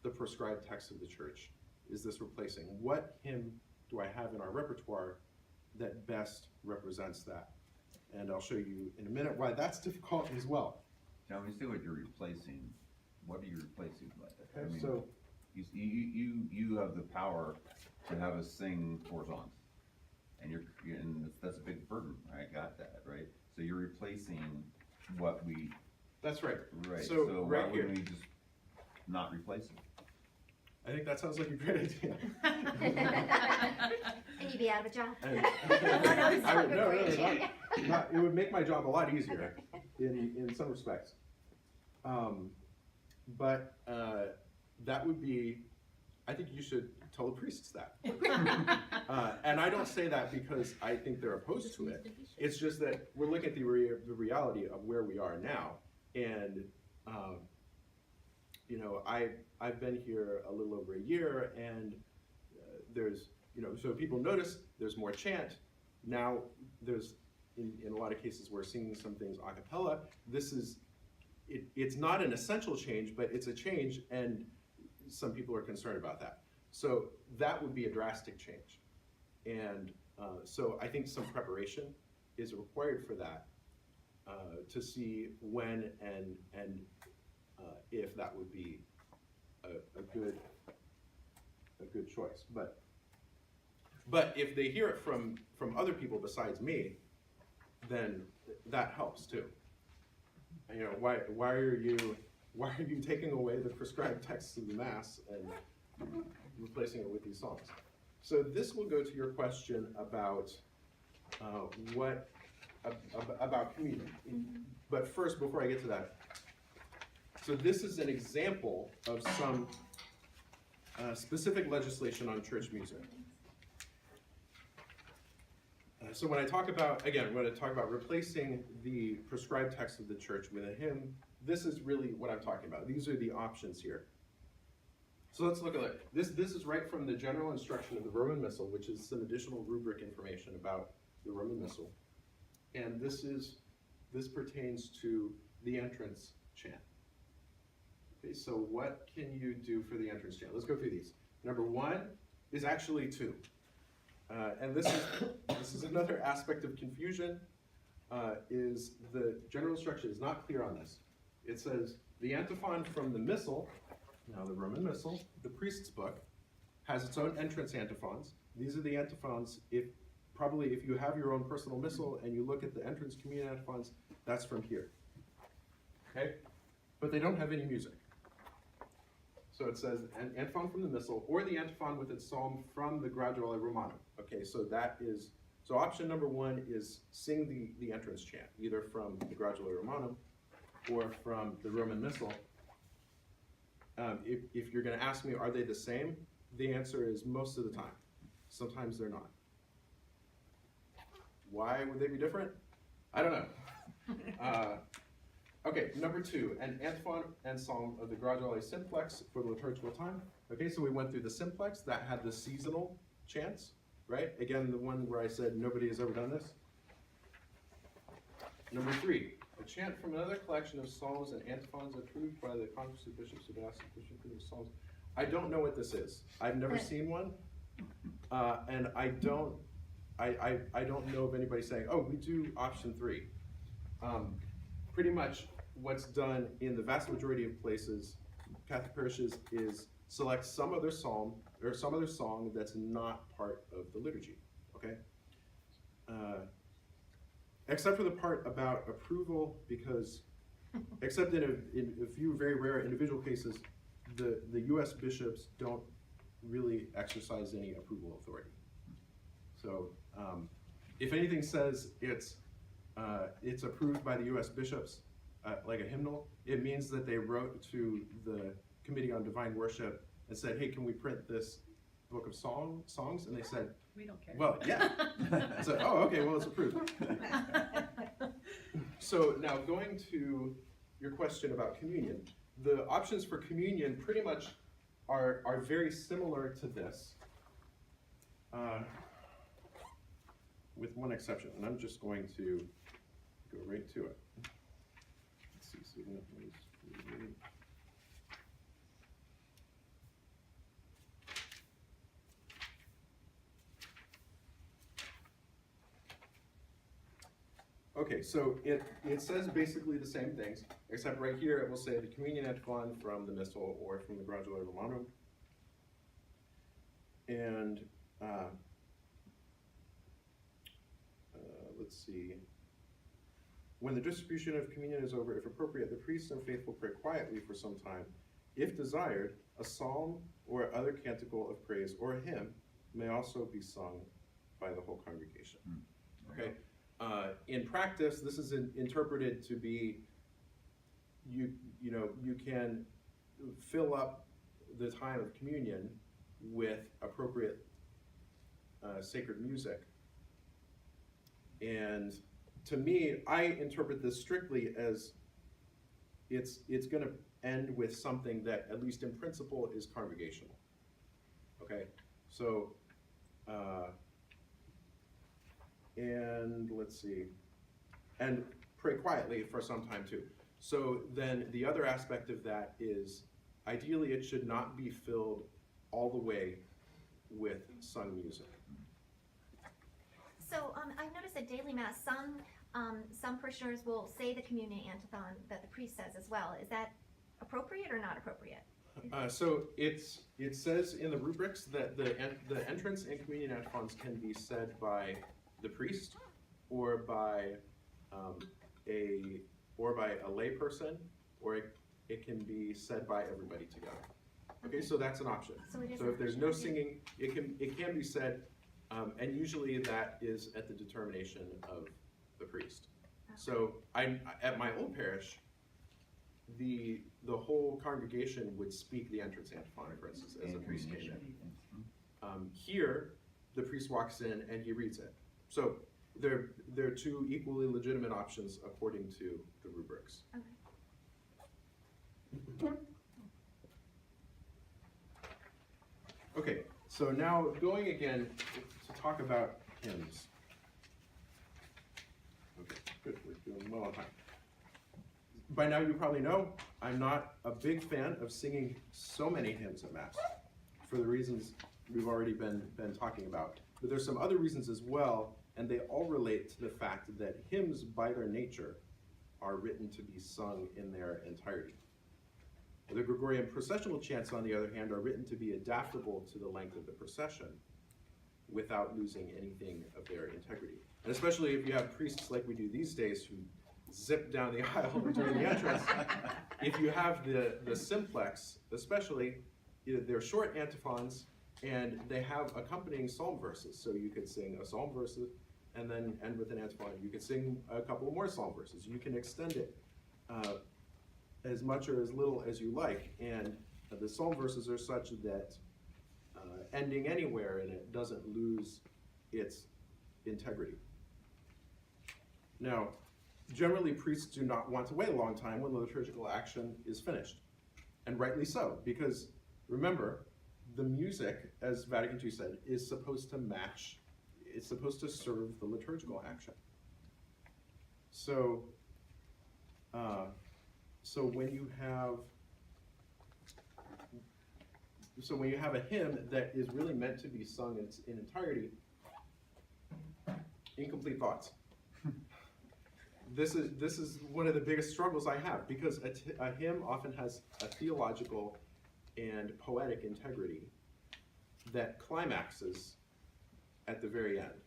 the prescribed text of the church is this replacing? What hymn do I have in our repertoire that best represents that? And I'll show you in a minute why that's difficult as well. John, when you say what you're replacing, what are you replacing? Okay, I mean, so you have the power to have us sing 4 songs, and that's a big burden. I got that, right? So you're replacing what we. that's right. Right. So So right why here. wouldn't we just not replace it? I think that sounds like a great idea. And you'd be out of a job. And- no, it's I would, not no, good for you. not, it would make my job a lot easier in some respects. But that would be, I think you should tell the priests that. And I don't say that because I think they're opposed to it. It's just that we're looking at the reality of where we are now. And, you know, I've been here a little over a year, and there's, you know, so people notice there's more chant. Now there's, in a lot of cases, we're singing some things a cappella. This is, it's not an essential change, but it's a change, and some people are concerned about that. So that would be a drastic change. And so I think some preparation is required for that, to see when and if that would be a good choice. But if they hear it from other people besides me, then that helps too. You know, why are you taking away the prescribed texts of the Mass and replacing it with these songs? So this will go to your question about about communion. But first, before I get to that, so this is an example of some specific legislation on church music. So when I talk about, again, when I talk about replacing the prescribed text of the church with a hymn, this is really what I'm talking about. These are the options here. So let's look at it. This is right from the general instruction of the Roman Missal, which is some additional rubric information about the Roman Missal. And this pertains to the entrance chant. Okay, so what can you do for the entrance chant? Let's go through these. Number one is actually two. And this is another aspect of confusion, is the general instruction is not clear on this. It says the antiphon from the Missal, now the Roman Missal, the priest's book, has its own entrance antiphons. These are the antiphons, if you have your own personal Missal and you look at the entrance communion antiphons, that's from here. Okay? But they don't have any music. So it says an antiphon from the Missal, or the antiphon with its psalm from the Graduale Romanum. Okay, so so option number one is sing the entrance chant, either from the Graduale Romanum or from the Roman Missal. If you're going to ask me, are they the same? The answer is most of the time. Sometimes they're not. Why would they be different? I don't know. Okay, number two, an antiphon and psalm of the Graduale Simplex for the liturgical time. Okay, so we went through the Simplex, that had the seasonal chants, right? Again, the one where I said nobody has ever done this. Number three, a chant from another collection of psalms and antiphons approved by the Conference of Bishops of the Psalms. I don't know what this is. I've never seen one, and I don't know of anybody saying, oh, we do option three. Pretty much what's done in the vast majority of places, Catholic parishes, is select some other psalm or some other song that's not part of the liturgy, okay? Except for the part about approval, because, except in a few very rare individual cases, the US bishops don't really exercise any approval authority. So if anything says it's approved by the US bishops, like a hymnal, it means that they wrote to the Committee on Divine Worship and said, hey, can we print this book of songs? And they said, We don't care. well, yeah. I said, oh, okay, well, it's approved. So now going to your question about communion, the options for communion pretty much are very similar to this, with one exception, and I'm just going to go right to it. Let's see, so okay, so it says basically the same things, except right here it will say the communion antiphon from the Missal or from the Graduale Romanum. And let's see. When the distribution of communion is over, if appropriate, the priest and faithful pray quietly for some time If desired, a psalm or other canticle of praise or a hymn may also be sung by the whole congregation. Okay. In practice, this is interpreted to be you can fill up the time of communion with appropriate sacred music. And to me, I interpret this strictly as it's going to end with something that, at least in principle, is congregational. Okay, so and let's see, and pray quietly for some time too. So then the other aspect of that is, ideally, it should not be filled all the way with sung music. So I've noticed at daily mass, some parishioners will say the communion antiphon that the priest says as well. Is that appropriate or not appropriate? So it says in the rubrics that the entrance and communion antiphons can be said by the priest or by a lay person, or it can be said by everybody together. Okay, so that's an option. So it is So an if there's no option, okay. singing, it can be said, and usually that is at the determination of the priest. So at my old parish, the whole congregation would speak the entrance antiphon, for instance, as the priest came in. Here, the priest walks in and he reads it. So they're two equally legitimate options according to the rubrics. Okay. Okay, so now going again to talk about hymns. Okay, good, we're doing well on time. By now you probably know I'm not a big fan of singing so many hymns at Mass for the reasons we've already been talking about. But there's some other reasons as well, and they all relate to the fact that hymns by their nature are written to be sung in their entirety. The Gregorian processional chants, on the other hand, are written to be adaptable to the length of the procession without losing anything of their integrity. And especially if you have priests like we do these days who zip down the aisle during the entrance, if you have the simplex, especially, they're short antiphons and they have accompanying psalm verses. So you could sing a psalm verse and then end with an antiphon. You could sing a couple more psalm verses. You can extend it as much or as little as you like, and the psalm verses are such that ending anywhere in it doesn't lose its integrity. Now, generally priests do not want to wait a long time when the liturgical action is finished, and rightly so, because remember, the music, as Vatican II said, is supposed to match, it's supposed to serve the liturgical action. So when you have a hymn that is really meant to be sung in entirety, incomplete thoughts. This is one of the biggest struggles I have, because a hymn often has a theological and poetic integrity that climaxes at the very end.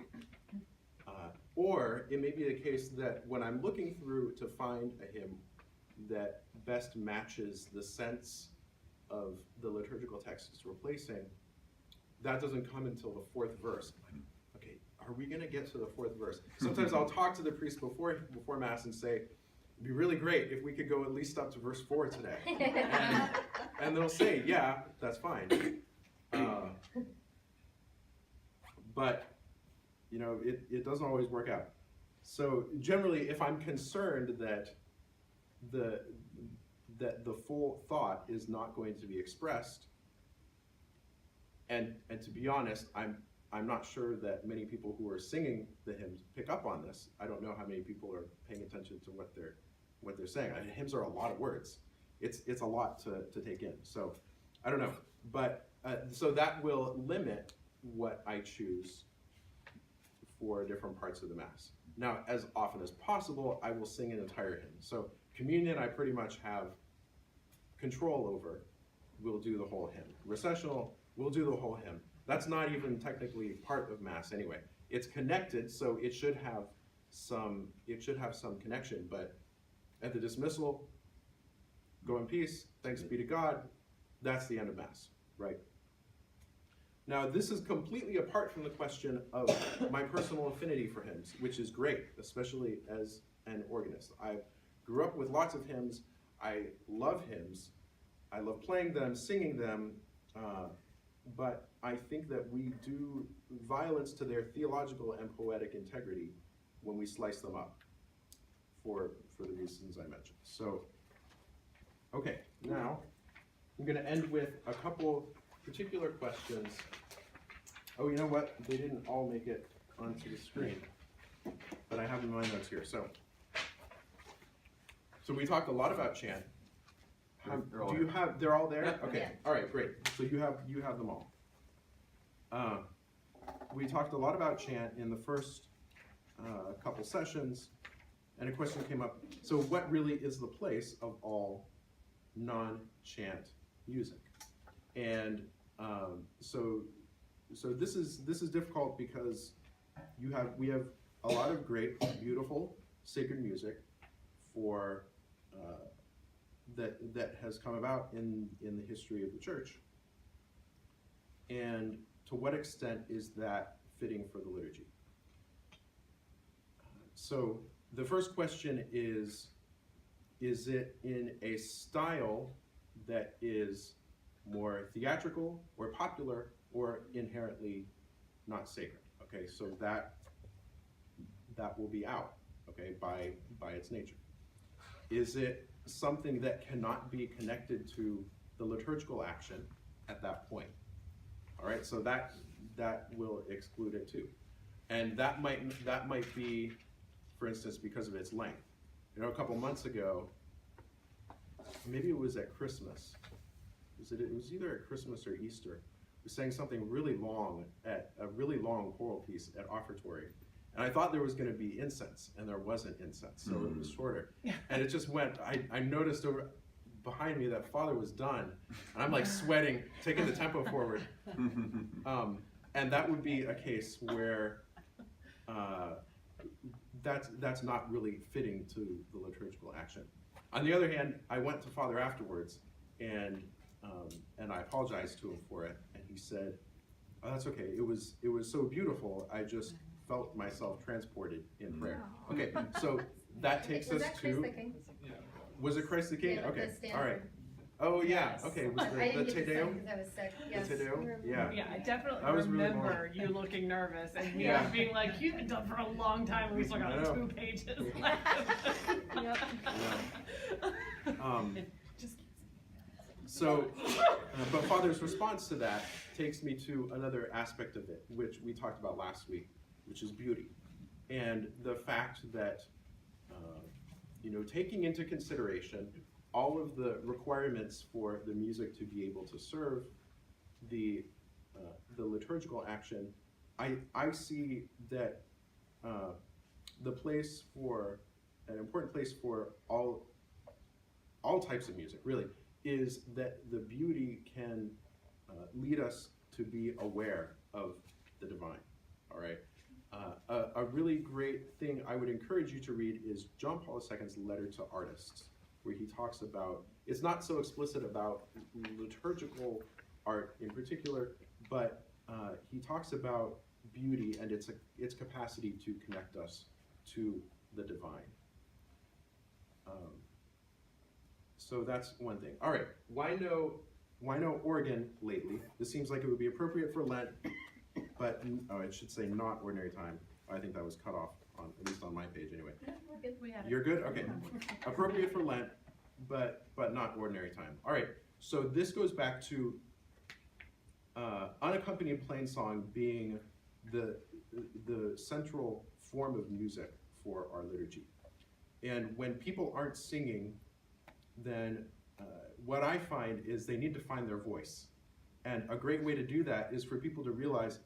Or it may be the case that when I'm looking through to find a hymn that best matches the sense of the liturgical text it's replacing, that doesn't come until the fourth verse. I'm like, okay, are we going to get to the fourth verse? Sometimes I'll talk to the priest before Mass and say, it'd be really great if we could go at least up to verse 4 today. And they'll say, yeah, that's fine. But, it doesn't always work out. So generally, if I'm concerned that the full thought is not going to be expressed, and to be honest, I'm not sure that many people who are singing the hymns pick up on this. I don't know how many people are paying attention to what they're saying. Hymns are a lot of words. It's a lot to take in. So I don't know, but so that will limit what I choose for different parts of the Mass. Now, as often as possible, I will sing an entire hymn. So communion, I pretty much have control over. We'll do the whole hymn. Recessional, we'll do the whole hymn. That's not even technically part of Mass anyway. It's connected, so it should have some connection. But at the dismissal, go in peace. Thanks be to God. that's the end of Mass, right? Now, this is completely apart from the question of my personal affinity for hymns, which is great, especially as an organist. I grew up with lots of hymns. I love hymns. I love playing them, singing them, but I think that we do violence to their theological and poetic integrity when we slice them up for the reasons I mentioned. So, okay, now I'm going to end with a couple particular questions. Oh, you know what? They didn't all make it onto the screen, but I have them in my notes here. So we talked a lot about chant. Do you have? They're all there. Okay. Yeah. All right. Great. So you have them all. We talked a lot about chant in the first couple sessions, and a question came up. So what really is the place of all non-chant music? And so this is difficult because we have a lot of great, beautiful, sacred music for that has come about in the history of the church. And to what extent is that fitting for the liturgy? So the first question is it in a style that is more theatrical or popular or inherently not sacred? Okay, so that will be out, okay, by its nature. Is it something that cannot be connected to the liturgical action at that point? All right, so that will exclude it too. And that might be, for instance, because of its length. You know, a couple months ago, maybe it was at Christmas. It was either at Christmas or Easter. We sang something really long at a really long choral piece at offertory. And I thought there was going to be incense, and there wasn't incense, so it was shorter. And it just went, I noticed over behind me that Father was done, and I'm like sweating, taking the tempo forward. And that would be a case where that's not really fitting to the liturgical action. On the other hand, I went to Father afterwards, and I apologized to him for it, and he said, "Oh, that's okay. It was so beautiful. I just felt myself transported in prayer." Okay, so that takes Was us that Christ to. the King? Was it Christ the King? Yeah, Okay, the Stanford. all right. Oh yeah, Yes. okay. Was I the didn't Te get to sing Deum? because I was sick. Yes. The Te Deum? Yeah. Yeah, I definitely That was really remember long. you looking nervous and me Yeah. being like, you've been done for a long time and we still I got know. 2 pages left. Yep. It just keeps So, but Father's response to that takes me to another aspect of it, which we talked about last week, which is beauty. And the fact that, taking into consideration all of the requirements for the music to be able to serve the liturgical action, I see that the place for, an important place for all types of music, really, is that the beauty can lead us to be aware of the divine, all right? A really great thing I would encourage you to read is John Paul II's letter to artists, where he talks about, it's not so explicit about liturgical art in particular, but he talks about beauty and its capacity to connect us to the divine. So that's one thing. All right, why no organ lately? This seems like it would be appropriate for Lent, but it should say not ordinary time. I think that was cut off, at least on my page anyway. We're good. We had it. You're good? Okay. Appropriate for Lent, but not ordinary time. All right, so this goes back to unaccompanied plain song being the central form of music for our liturgy. And when people aren't singing, then what I find is they need to find their voice. And a great way to do that is for people to realize,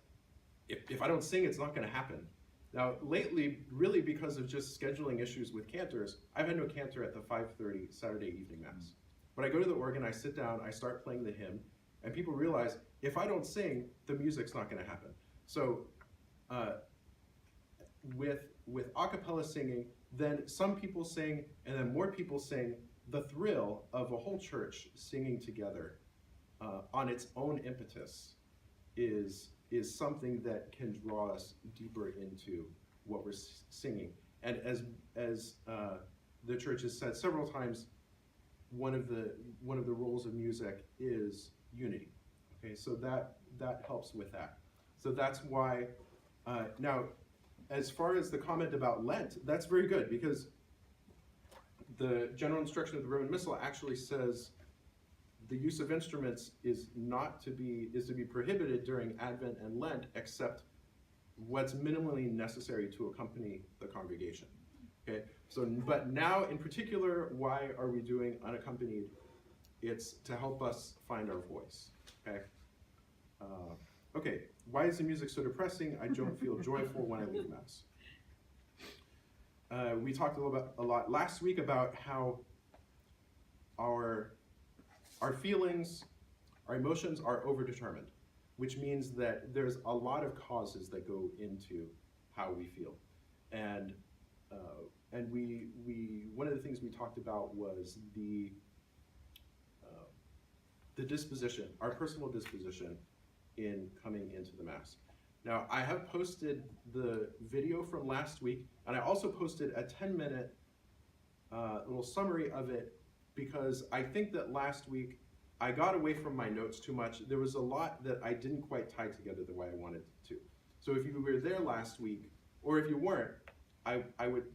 if I don't sing, it's not going to happen. Now, lately, really because of just scheduling issues with cantors, I've had no cantor at the 5:30 Saturday evening Mass. When I go to the organ, I sit down, I start playing the hymn, and people realize, if I don't sing, the music's not going to happen. So with a cappella singing, then some people sing, and then more people sing. The thrill of a whole church singing together on its own impetus is something that can draw us deeper into what we're singing. And as the church has said several times, one of the roles of music is unity. Okay, so that helps with that. So that's why now, as far as the comment about Lent, that's very good, because the general instruction of the Roman Missal actually says the use of instruments is to be prohibited during Advent and Lent, except what's minimally necessary to accompany the congregation. Okay, so but now in particular, why are we doing unaccompanied? It's to help us find our voice. Okay. Okay. Why is the music so depressing? I don't feel joyful when I leave Mass. We talked a lot last week about how our feelings, our emotions are overdetermined, which means that there's a lot of causes that go into how we feel. And we one of the things we talked about was the disposition, our personal disposition in coming into the Mass. Now, I have posted the video from last week, and I also posted a 10-minute little summary of it, because I think that last week I got away from my notes too much. There was a lot that I didn't quite tie together the way I wanted to. So if you were there last week, or if you weren't, I would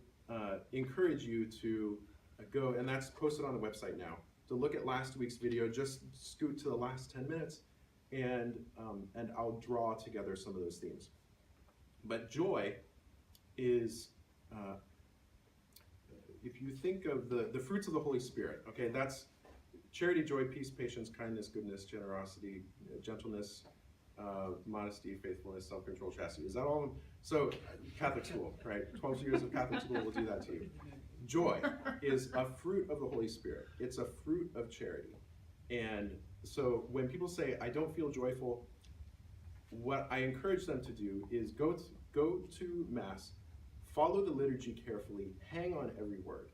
encourage you to go, and that's posted on the website now, to look at last week's video. Just scoot to the last 10 minutes, and I'll draw together some of those themes. But joy is, if you think of the fruits of the Holy Spirit, okay, that's charity, joy, peace, patience, kindness, goodness, generosity, gentleness, modesty, faithfulness, self-control, chastity. Is that all of them? So, Catholic school, right? 12 years of Catholic school will do that to you. Joy is a fruit of the Holy Spirit. It's a fruit of charity. And so when people say, I don't feel joyful, what I encourage them to do is go to Mass, follow the liturgy carefully, hang on every word.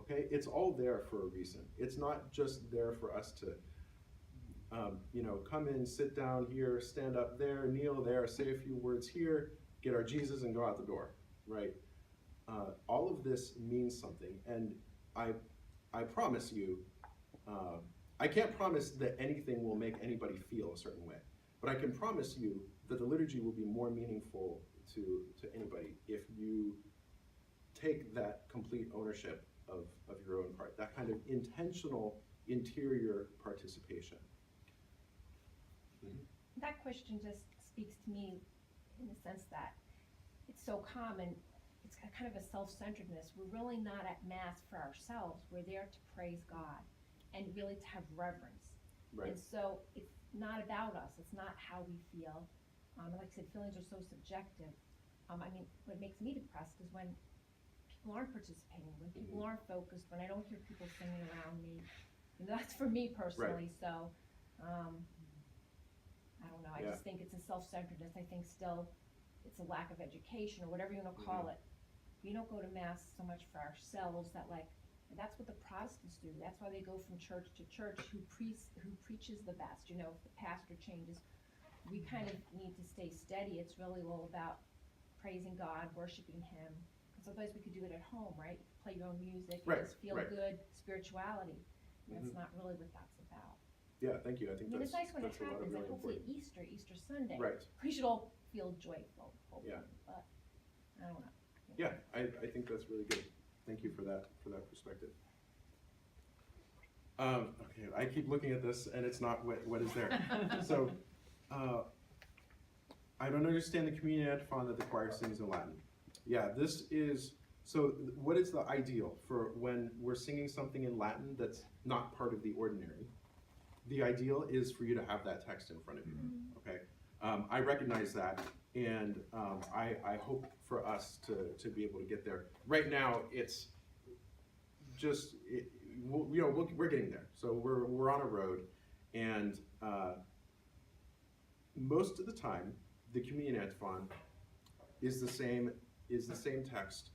Okay? It's all there for a reason. It's not just there for us to come in, sit down here, stand up there, kneel there, say a few words here, get our Jesus and go out the door, right? All of this means something, and I promise you, I can't promise that anything will make anybody feel a certain way, but I can promise you that the liturgy will be more meaningful to anybody if you take that complete ownership of your own part, that kind of intentional interior participation. That question just speaks to me in the sense that it's so common, it's a kind of a self-centeredness. We're really not at Mass for ourselves. We're there to praise God and really to have reverence. Right. And so it's not about us. It's not how we feel. Like I said, feelings are so subjective. What makes me depressed is when people aren't participating, when people aren't focused, when I don't hear people singing around me. And that's for me personally. Right. So, I don't know. I just think it's a self-centeredness. I think still it's a lack of education or whatever you want to call it. We don't go to Mass so much for ourselves and that's what the Protestants do. That's why they go from church to church. Who preaches the best? If the pastor changes, we kind of need to stay steady. It's really all about praising God, worshiping Him. And sometimes we could do it at home, right? Play your own music, just feel good spirituality. That's not really what that's about. Yeah, thank you. I think it's nice when it that's happens, really and hopefully important. Easter Sunday. Right. We should all feel joyful, hopefully. Yeah. But I don't know. Yeah, I think that's really good. Thank you for that perspective. Okay, I keep looking at this and it's not what is there. So, I don't understand the communion antiphon that the choir sings in Latin. Yeah, so what is the ideal for when we're singing something in Latin that's not part of the ordinary? The ideal is for you to have that text in front of you, okay? I recognize that, and I hope for us to be able to get there. Right now, it's just, we're getting there. So we're on a road, and most of the time, the communion antiphon is the same text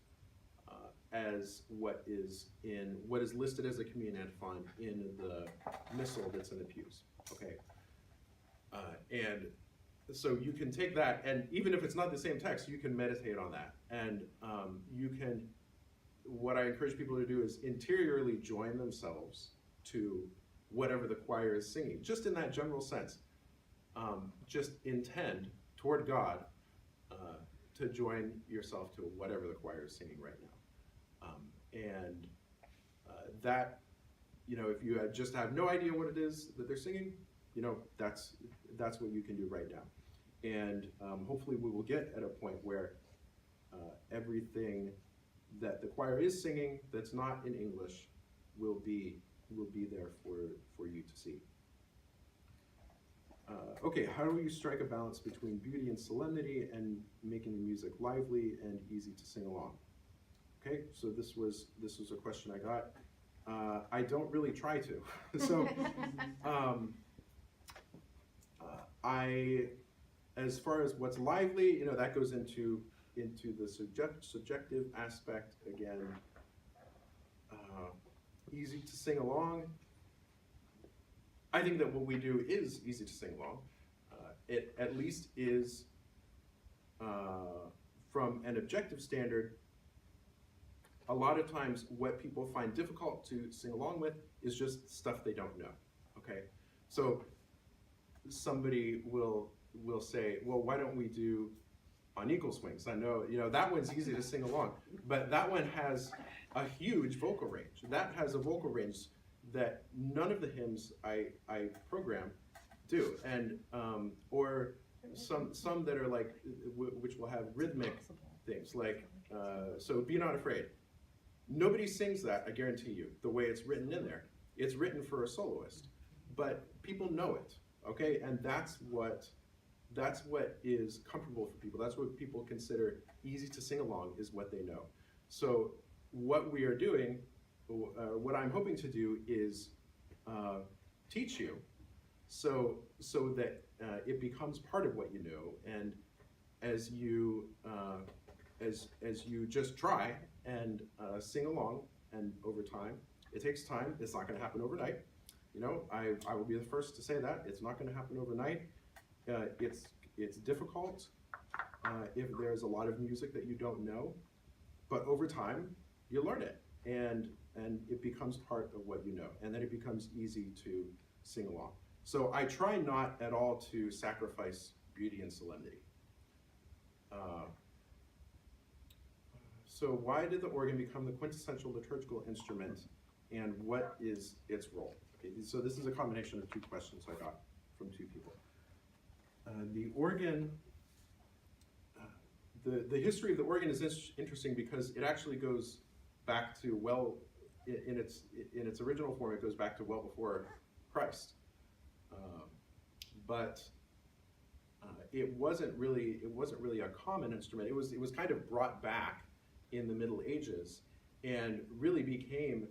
as what is listed as a communion antiphon in the missal that's in the pews. Okay, and so you can take that, and even if it's not the same text, you can meditate on that, and you can. What I encourage people to do is interiorly join themselves to whatever the choir is singing, just in that general sense. Just intend toward God to join yourself to whatever the choir is singing right now. And that, if you just have no idea what it is that they're singing, that's what you can do right now. And hopefully we will get at a point where everything that the choir is singing that's not in English will be there for you to see. Okay, how do you strike a balance between beauty and solemnity and making the music lively and easy to sing along? Okay, so this was a question I got. I don't really try to. So as far as what's lively, that goes into the subjective aspect again. Easy to sing along. I think that what we do is easy to sing along. It at least is, from an objective standard, a lot of times what people find difficult to sing along with is just stuff they don't know, okay? So somebody will say, well, why don't we do unequal swings? I know, that one's easy to sing along, but that one has a huge vocal range. That has a vocal range that none of the hymns I program do, and or some that are like, which will have rhythmic things, like, so Be Not Afraid. Nobody sings that, I guarantee you, the way it's written in there. It's written for a soloist, but people know it, okay? And that's what is comfortable for people. That's what people consider easy to sing along, is what they know. So what we are doing, what I'm hoping to do is teach you so that it becomes part of what you know, and as you just try and sing along, and over time, it takes time. It's not going to happen overnight. I will be the first to say that it's not going to happen overnight. It's difficult if there's a lot of music that you don't know, but over time you learn it, and it becomes part of what you know, and then it becomes easy to sing along. So I try not at all to sacrifice beauty and solemnity. So why did the organ become the quintessential liturgical instrument, and what is its role? Okay, so this is a combination of two questions I got from two people. The organ, the history of the organ is interesting because it actually goes back to, well, in its original form, it goes back to well before Christ. But it wasn't really a common instrument. It was kind of brought back in the Middle Ages, and really became,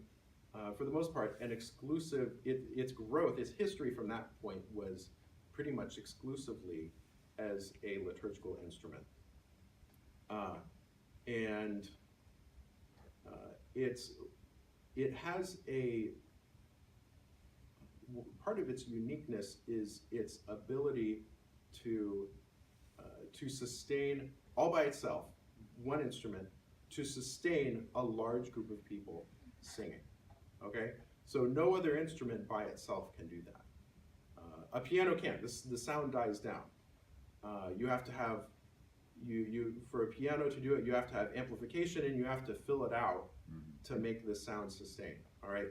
for the most part, an exclusive. Its growth, its history from that point was pretty much exclusively as a liturgical instrument, and it has a part of its uniqueness is its ability to sustain all by itself, one instrument, to sustain a large group of people singing. Okay, so no other instrument by itself can do that. A piano can't. The sound dies down. You have to have for a piano to do it, you have to have amplification, and you have to fill it out to make the sound sustain. All right,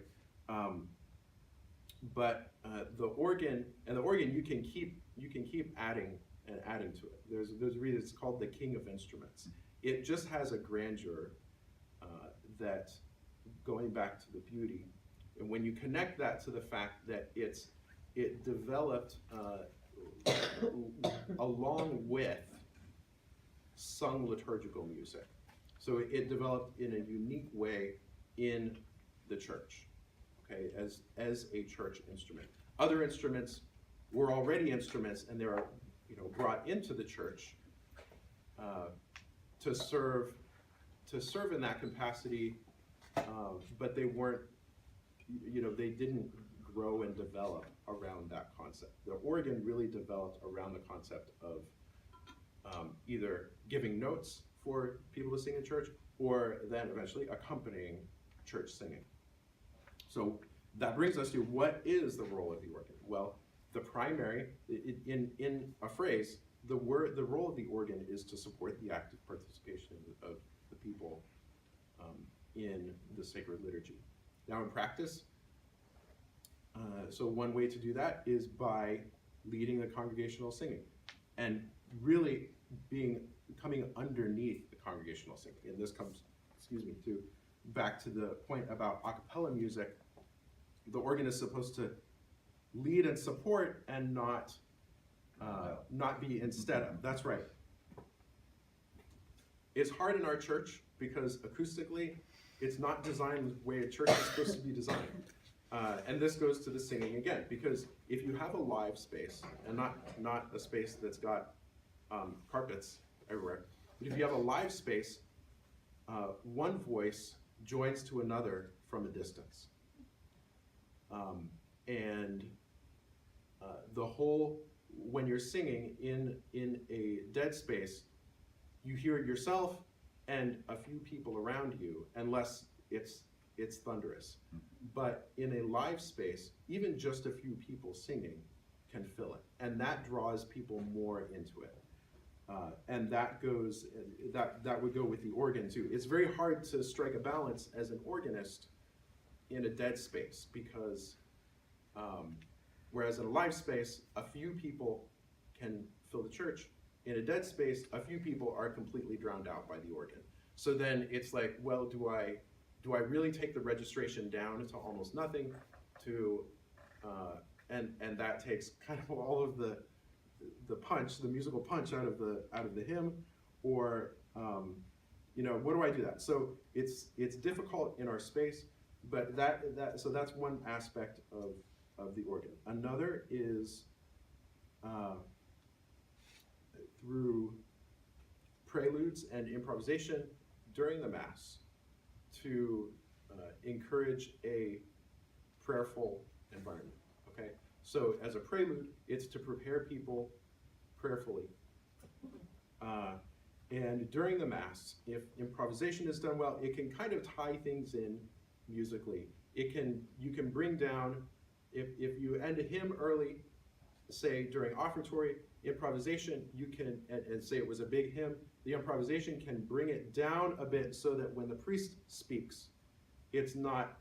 but the organ you can keep adding and adding to it. There's a reason it's called the king of instruments. It just has a grandeur that, going back to the beauty, and when you connect that to the fact that it developed along with sung liturgical music. So it developed in a unique way in the church, okay, as a church instrument. Other instruments were already instruments, and they are brought into the church to serve to serve in that capacity, but they weren't, they didn't grow and develop around that concept. The organ really developed around the concept of either giving notes for people to sing in church, or then eventually accompanying church singing. So that brings us to, what is the role of the organ? Well, the primary, in a phrase, the role of the organ is to support the active participation of the people in the sacred liturgy. Now in practice, so one way to do that is by leading the congregational singing, and really coming underneath the congregational singing. And this comes, back to the point about a cappella music. The organ is supposed to lead and support, and not be instead of. That's right. It's hard in our church because acoustically, it's not designed the way a church is supposed to be designed. And this goes to the singing again, because if you have a live space, and not a space that's got carpets everywhere, but if you have a live space, one voice joins to another from a distance. When you're singing in a dead space, you hear yourself and a few people around you, unless it's thunderous. But in a live space, even just a few people singing can fill it, and that draws people more into it. And that would go with the organ too. It's very hard to strike a balance as an organist in a dead space, because whereas in a live space, a few people can fill the church. In a dead space, a few people are completely drowned out by the organ. So then it's like, well, do I really take the registration down to almost nothing, and that takes kind of all of the musical punch out of the hymn, or what do I do that? So it's difficult in our space, but so that's one aspect of the organ. Another is through preludes and improvisation during the Mass to encourage a prayerful environment. Okay, so as a prelude, it's to prepare people prayerfully. And during the Mass, if improvisation is done well, it can kind of tie things in musically. You can bring down, if you end a hymn early, say during offertory, improvisation, you can, and say it was a big hymn, the improvisation can bring it down a bit so that when the priest speaks, it's not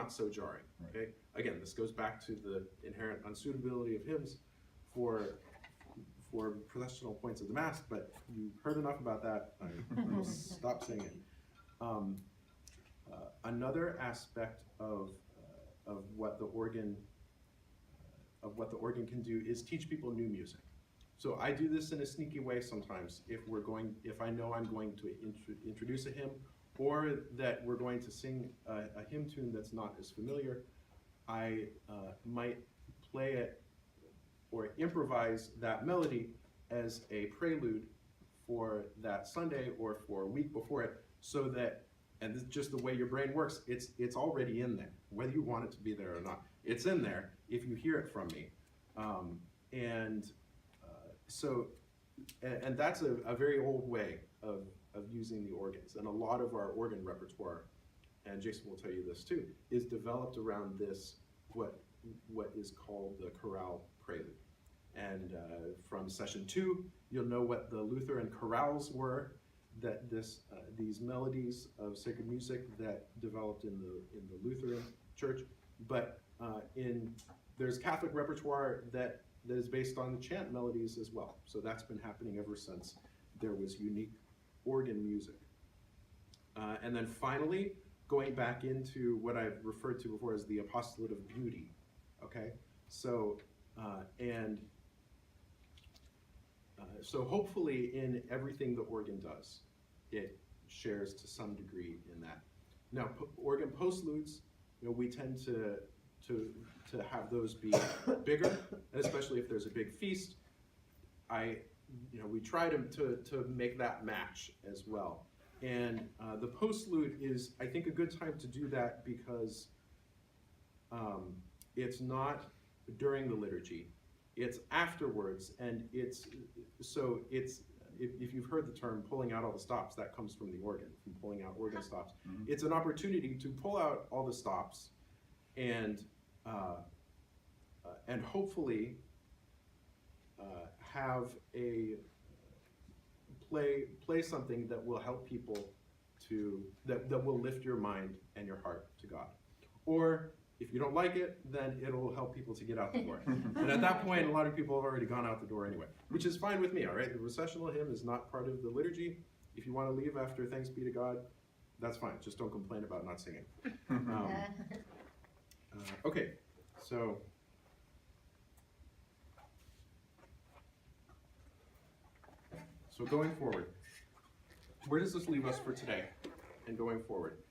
so jarring. Okay? Again, this goes back to the inherent unsuitability of hymns for processional points of the Mass, but you've heard enough about that. I will stop singing. Another aspect of what the organ can do is teach people new music. So I do this in a sneaky way sometimes. If I know I'm going to introduce a hymn, or that we're going to sing a hymn tune that's not as familiar, I might play it or improvise that melody as a prelude for that Sunday or for a week before it, so that, and this is just the way your brain works, it's already in there, whether you want it to be there or not. It's in there if you hear it from me. And that's a very old way of using the organs, and a lot of our organ repertoire, and Jason will tell you this too, is developed around this, what is called the chorale prelude. And from session 2, you'll know what the Lutheran chorales were, that these melodies of sacred music that developed in the Lutheran Church. But there's Catholic repertoire that is based on chant melodies as well. So that's been happening ever since there was unique organ music. And then finally, going back into what I've referred to before as the apostolate of beauty. Okay, so so hopefully in everything the organ does, it shares to some degree in that. Now, organ postludes, we tend to have those be bigger, and especially if there's a big feast, we try to make that match as well. And the postlude is, I think, a good time to do that because it's not during the liturgy, it's afterwards, and if you've heard the term pulling out all the stops, that comes from the organ, from pulling out organ stops. Mhm. It's an opportunity to pull out all the stops and hopefully have a play something that will help people that will lift your mind and your heart to God. Or if you don't like it, then it'll help people to get out the door. And at that point, a lot of people have already gone out the door anyway, which is fine with me, all right? The recessional hymn is not part of the liturgy. If you want to leave after Thanks Be to God, that's fine. Just don't complain about not singing. Okay, so going forward, where does this leave us for today and going forward?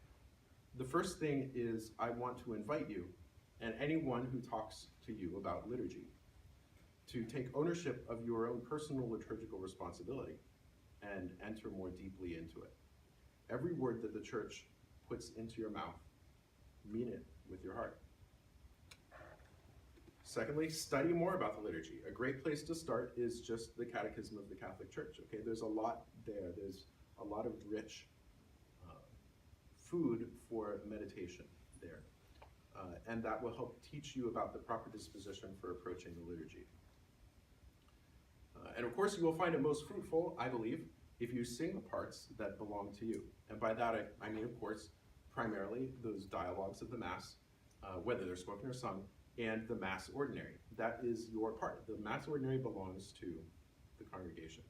The first thing is I want to invite you and anyone who talks to you about liturgy to take ownership of your own personal liturgical responsibility and enter more deeply into it. Every word that the church puts into your mouth, mean it with your heart. Secondly, study more about the liturgy. A great place to start is just the Catechism of the Catholic Church. Okay, there's a lot there. There's a lot of rich food for meditation there. And that will help teach you about the proper disposition for approaching the liturgy. And of course, you will find it most fruitful, I believe, if you sing the parts that belong to you. And by that, I mean, of course, primarily those dialogues of the Mass, whether they're spoken or sung, and the Mass Ordinary. That is your part. The Mass Ordinary belongs to the congregation.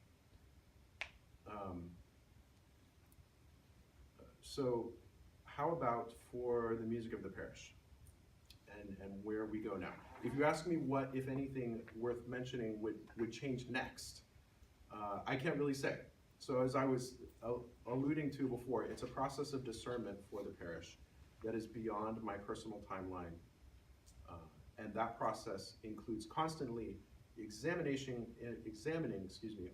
So how about for the music of the parish and where we go now? If you ask me what, if anything, worth mentioning would change next, I can't really say. So as I was alluding to before, it's a process of discernment for the parish that is beyond my personal timeline. And that process includes constantly examining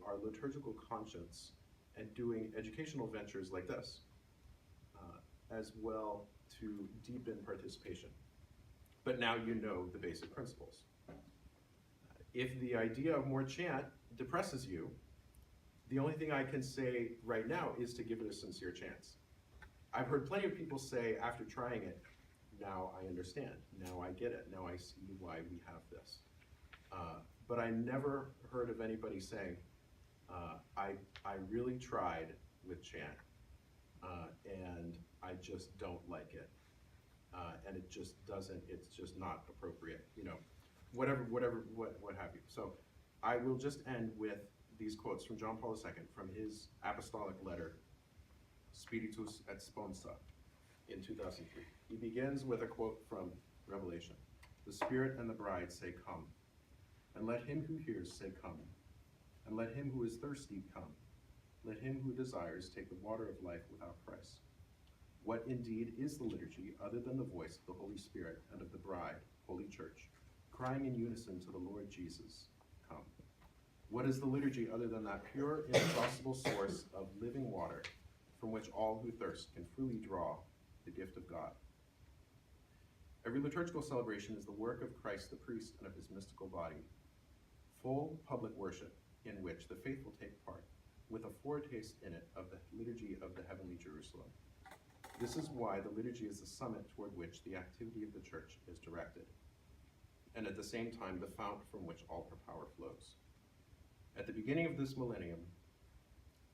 our liturgical conscience and doing educational ventures like this, as well to deepen participation. But now you know the basic principles. If the idea of more chant depresses you, the only thing I can say right now is to give it a sincere chance. I've heard plenty of people say after trying it, now I understand, now I get it, now I see why we have this. But I never heard of anybody saying, I really tried with chant, and I just don't like it. And it just doesn't, it's just not appropriate, you know, what have you. So I will just end with these quotes from John Paul II from his apostolic letter, Spiritus et Sponsa, in 2003. He begins with a quote from Revelation. The Spirit and the bride say, come. And let him who hears say, come. And let him who is thirsty come. Let him who desires take the water of life without price. What indeed is the liturgy other than the voice of the Holy Spirit and of the bride, Holy Church, crying in unison to the Lord Jesus, come. What is the liturgy other than that pure, inexhaustible source of living water from which all who thirst can freely draw the gift of God? Every liturgical celebration is the work of Christ the priest and of his mystical body, full public worship in which the faithful take part, with a foretaste in it of the liturgy of the heavenly Jerusalem. This is why the liturgy is the summit toward which the activity of the church is directed, and at the same time the fount from which all her power flows. At the beginning of this millennium,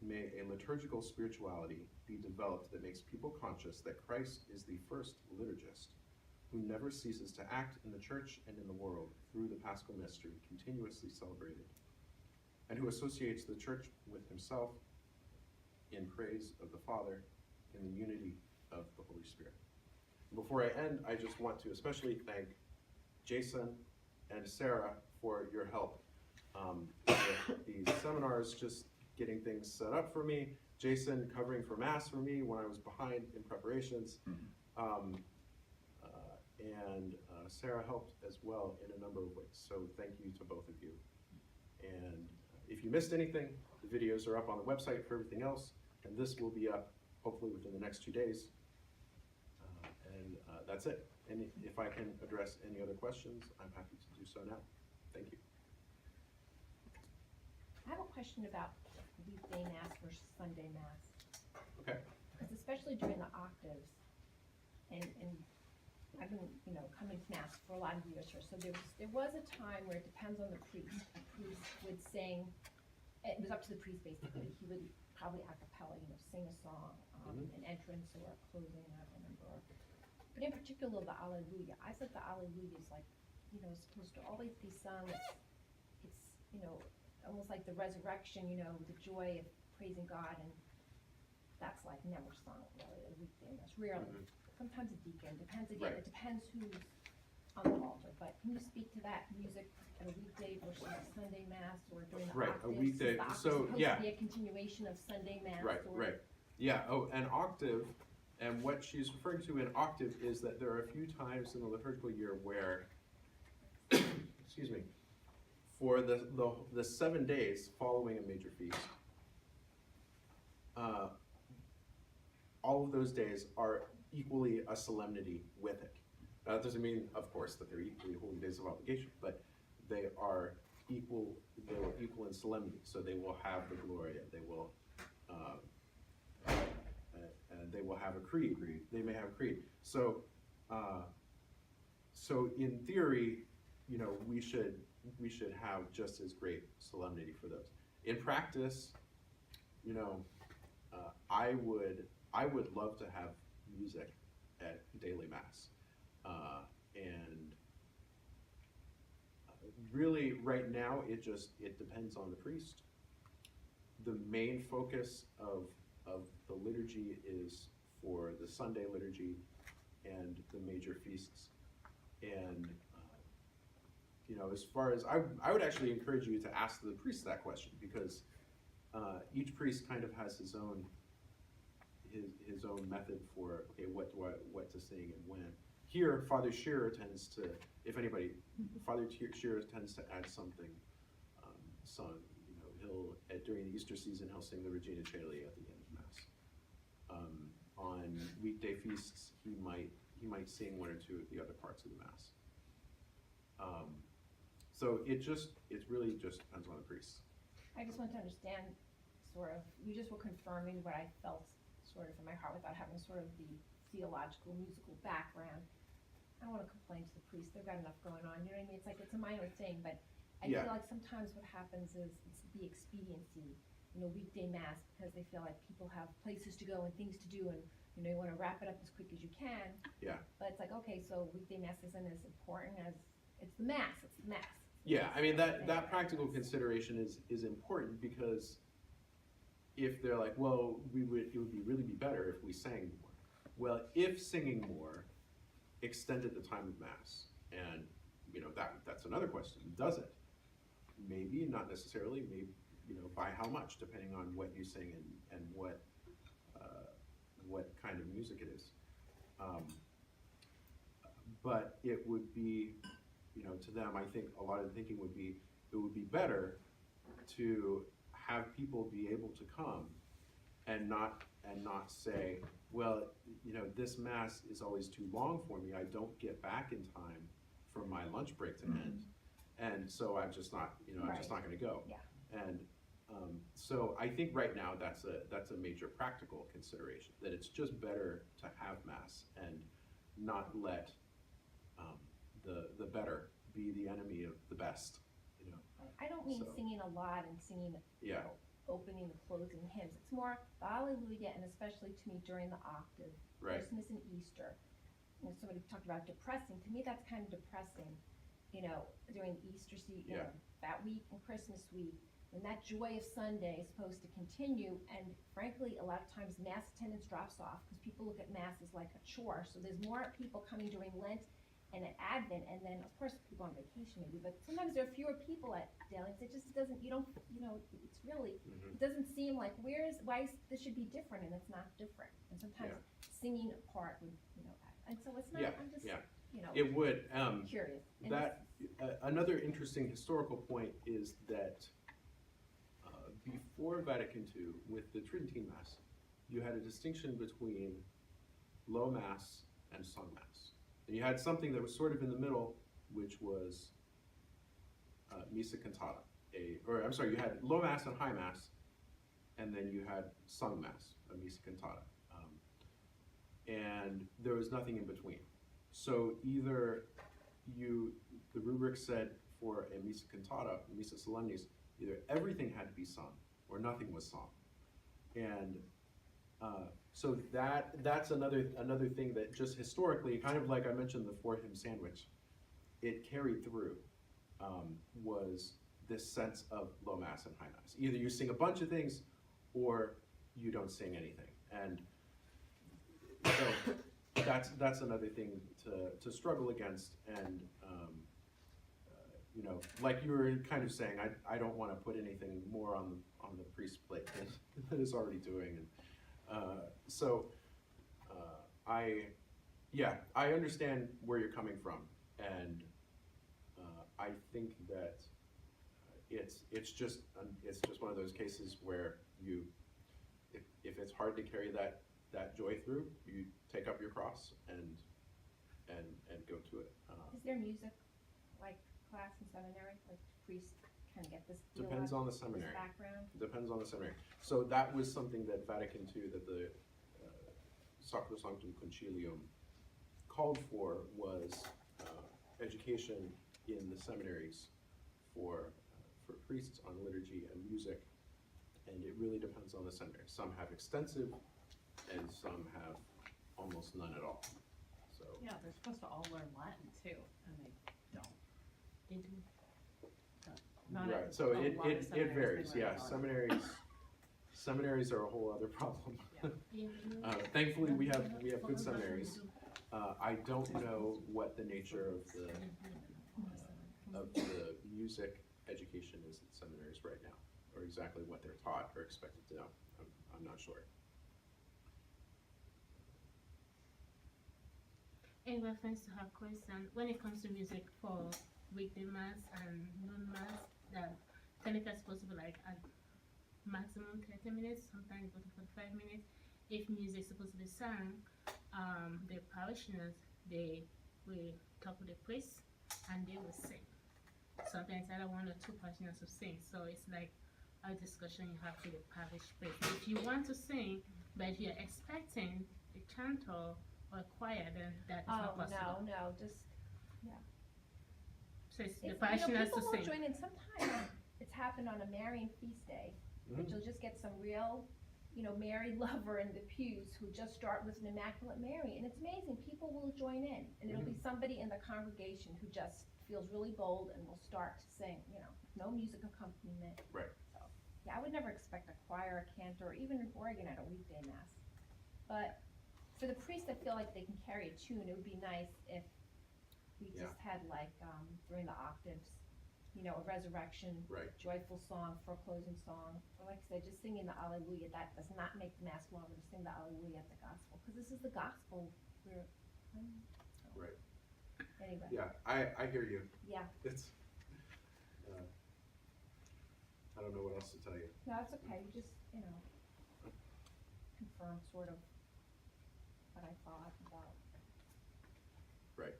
may a liturgical spirituality be developed that makes people conscious that Christ is the first liturgist, who never ceases to act in the church and in the world through the Paschal mystery continuously celebrated, and who associates the church with himself in praise of the Father in the unity of the Holy Spirit. Before I end, I just want to especially thank Jason and Sarah for your help with these seminars, just getting things set up for me. Jason covering for Mass for me when I was behind in preparations. And Sarah helped as well in a number of ways. So thank you to both of you. And if you missed anything, the videos are up on the website for everything else, and this will be up hopefully within the next 2 days. That's it. And if I can address any other questions, I'm happy to do so now. Thank you. I have a question about weekday mass versus Sunday mass. Okay. Because especially during the octaves, and I've been, coming to mass for a lot of years here, so there was a time where it depends on the priest. A priest would sing, it was up to the priest basically, he would probably a cappella, sing a song, an entrance or a closing, I don't remember. But in particular, the Alleluia, I said the Alleluia is like, supposed to always be sung, it's almost like the resurrection, the joy of praising God, and that's like never sung really a weekday mass, rarely. Sometimes a deacon, depends again, Right. it depends who's on the altar, but can you speak to that music at a weekday versus a Sunday mass or during the Right, a octaves? weekday- Is the octave so, supposed yeah. to be a continuation of Sunday mass? Right, or- right. Yeah, an octave, and what she's referring to in octave is that there are a few times in the liturgical year where, excuse me, for the 7 days following a major feast, all of those days are equally a solemnity with it. That doesn't mean, of course, that they're equally holy days of obligation, but they are equal in solemnity. So they will have the Gloria, they will and they will have a creed. They may have a creed. So in theory, we should have just as great solemnity for those. In practice, I would love to have music at daily mass, and really right now it depends on the priest. The main focus of the liturgy is for the Sunday liturgy and the major feasts. And as far as I would actually encourage you to ask the priest that question, because each priest kind of has his own method for what to sing and when. Here, Father Shearer tends to, Father Shearer tends to add something sung. He'll during the Easter season he'll sing the Regina Coeli at the end of Mass. On weekday feasts, he might sing one or two of the other parts of the Mass. So it really just depends on the priest. I just want to understand, sort of, you just were confirming what I felt sort of in my heart without having sort of the theological, musical background. I don't want to complain to the priest, they've got enough going on, you know what I mean? It's like, it's a minor thing, but I Yeah. feel like sometimes what happens is it's the expediency, weekday mass, because they feel like people have places to go and things to do, and you want to wrap it up as quick as you can. Yeah. But it's like, okay, so weekday mass isn't as important as, it's the mass. Yeah, I mean that practical consideration is important, because if they're like, well, it would really be better if we sang more. Well, if singing more extended the time of Mass, and that's another question. Does it? Maybe, not necessarily. Maybe by how much, depending on what you sing and what kind of music it is. But it would be, to them, I think a lot of the thinking would be, it would be better to have people be able to come and not say, well, this Mass is always too long for me. I don't get back in time for my lunch break to end, and so I'm just not, I'm just not going to go. Yeah. And so I think right now that's a major practical consideration, that it's just better to have Mass and not let the better be the enemy of the best. I don't mean So. singing a lot and singing, Yeah. opening and closing hymns. It's more the Alleluia, and especially to me during the octave, Right. Christmas and Easter. Somebody talked about depressing. To me, that's kind of depressing. During the Easter season, Yeah. that week and Christmas week, when that joy of Sunday is supposed to continue, and frankly, a lot of times Mass attendance drops off because people look at Mass as like a chore. So there's more people coming during Lent and at Advent, and then of course people on vacation maybe, but sometimes there are fewer people at daily. It just doesn't, it's really, it doesn't seem like this should be different, and it's not different. And sometimes singing a part would, and so it's not, Yeah, I'm just, yeah. It would. curious. And That another interesting historical point is that before Vatican II, with the Tridentine Mass, you had a distinction between low mass and sung mass. And you had something that was sort of in the middle, which was missa cantata. You had low mass and high mass, and then you had sung mass, a missa cantata. And there was nothing in between. So either the rubric said for a missa cantata, missa solemnis, either everything had to be sung or nothing was sung. And so that's another thing that just historically, kind of like I mentioned the four hymn sandwich, it carried through, was this sense of low mass and high mass. Either you sing a bunch of things or you don't sing anything. And so that's another thing to struggle against. And like you were kind of saying, I don't want to put anything more on the priest's plate than it's already doing. And I understand where you're coming from, and I think that it's just one of those cases where if it's hard to carry that joy through, you take up your cross and go to it. Is there music, like class in seminary, like priests kind of get this? Depends on the this seminary. background? Depends on the seminary. So that was something that Vatican II, that the Sacrosanctum Concilium called for, was education in the seminaries for priests on liturgy and music, and it really depends on the seminary. Some have extensive, and some have almost none at all. So Yeah, they're supposed to all learn Latin too, and they don't. They do. Not right. at So a it lot of varies. seminaries, they Yeah, learn Latin. seminaries are a whole other problem. Yeah. Thankfully, we have good seminaries. I don't know what the nature of the music education is at seminaries right now, or exactly what they're taught or expected to know. I'm not sure. In reference to her question, when it comes to music for weekday mass and non-mass, the technically is supposed to be like a maximum 30 minutes, sometimes up to 45 minutes. If music is supposed to be sung, the parishioners, they will talk with the priest and they will sing. Sometimes either one or two parishioners will sing, so it's like a discussion you have with the parish priest. If you want to sing, but if you're expecting a chantor or a choir, then that is not possible. No, just, So it's the it's, parishioners to people will sing. join in. Sometimes it's happened on a Marian feast day, that you'll just get some real, Mary lover in the pews who just start with an Immaculate Mary, and it's amazing, people will join in, and it'll be somebody in the congregation who just feels really bold and will start to sing, no music accompaniment. Right. So, yeah, I would never expect a choir, a cantor, or even an organ at a weekday mass. But for the priests that feel like they can carry a tune, it would be nice if we just had like, during the octaves, a resurrection, Right. joyful song for a closing song. Or like I said, just singing the Alleluia, that does not make the mass longer to sing the Alleluia at the gospel, because this is the gospel. Right. Anyway, Yeah, I hear you. yeah, It's I don't know what else to tell you. no, it's okay, you just, confirm sort of what I thought about. Right.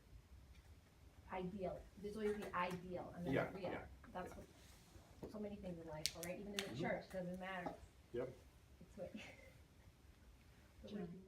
Ideal, there's always the ideal and then Yeah, the real. yeah. That's what, so many things in life, all right, even in the church, doesn't matter. Yep. It's what. the way you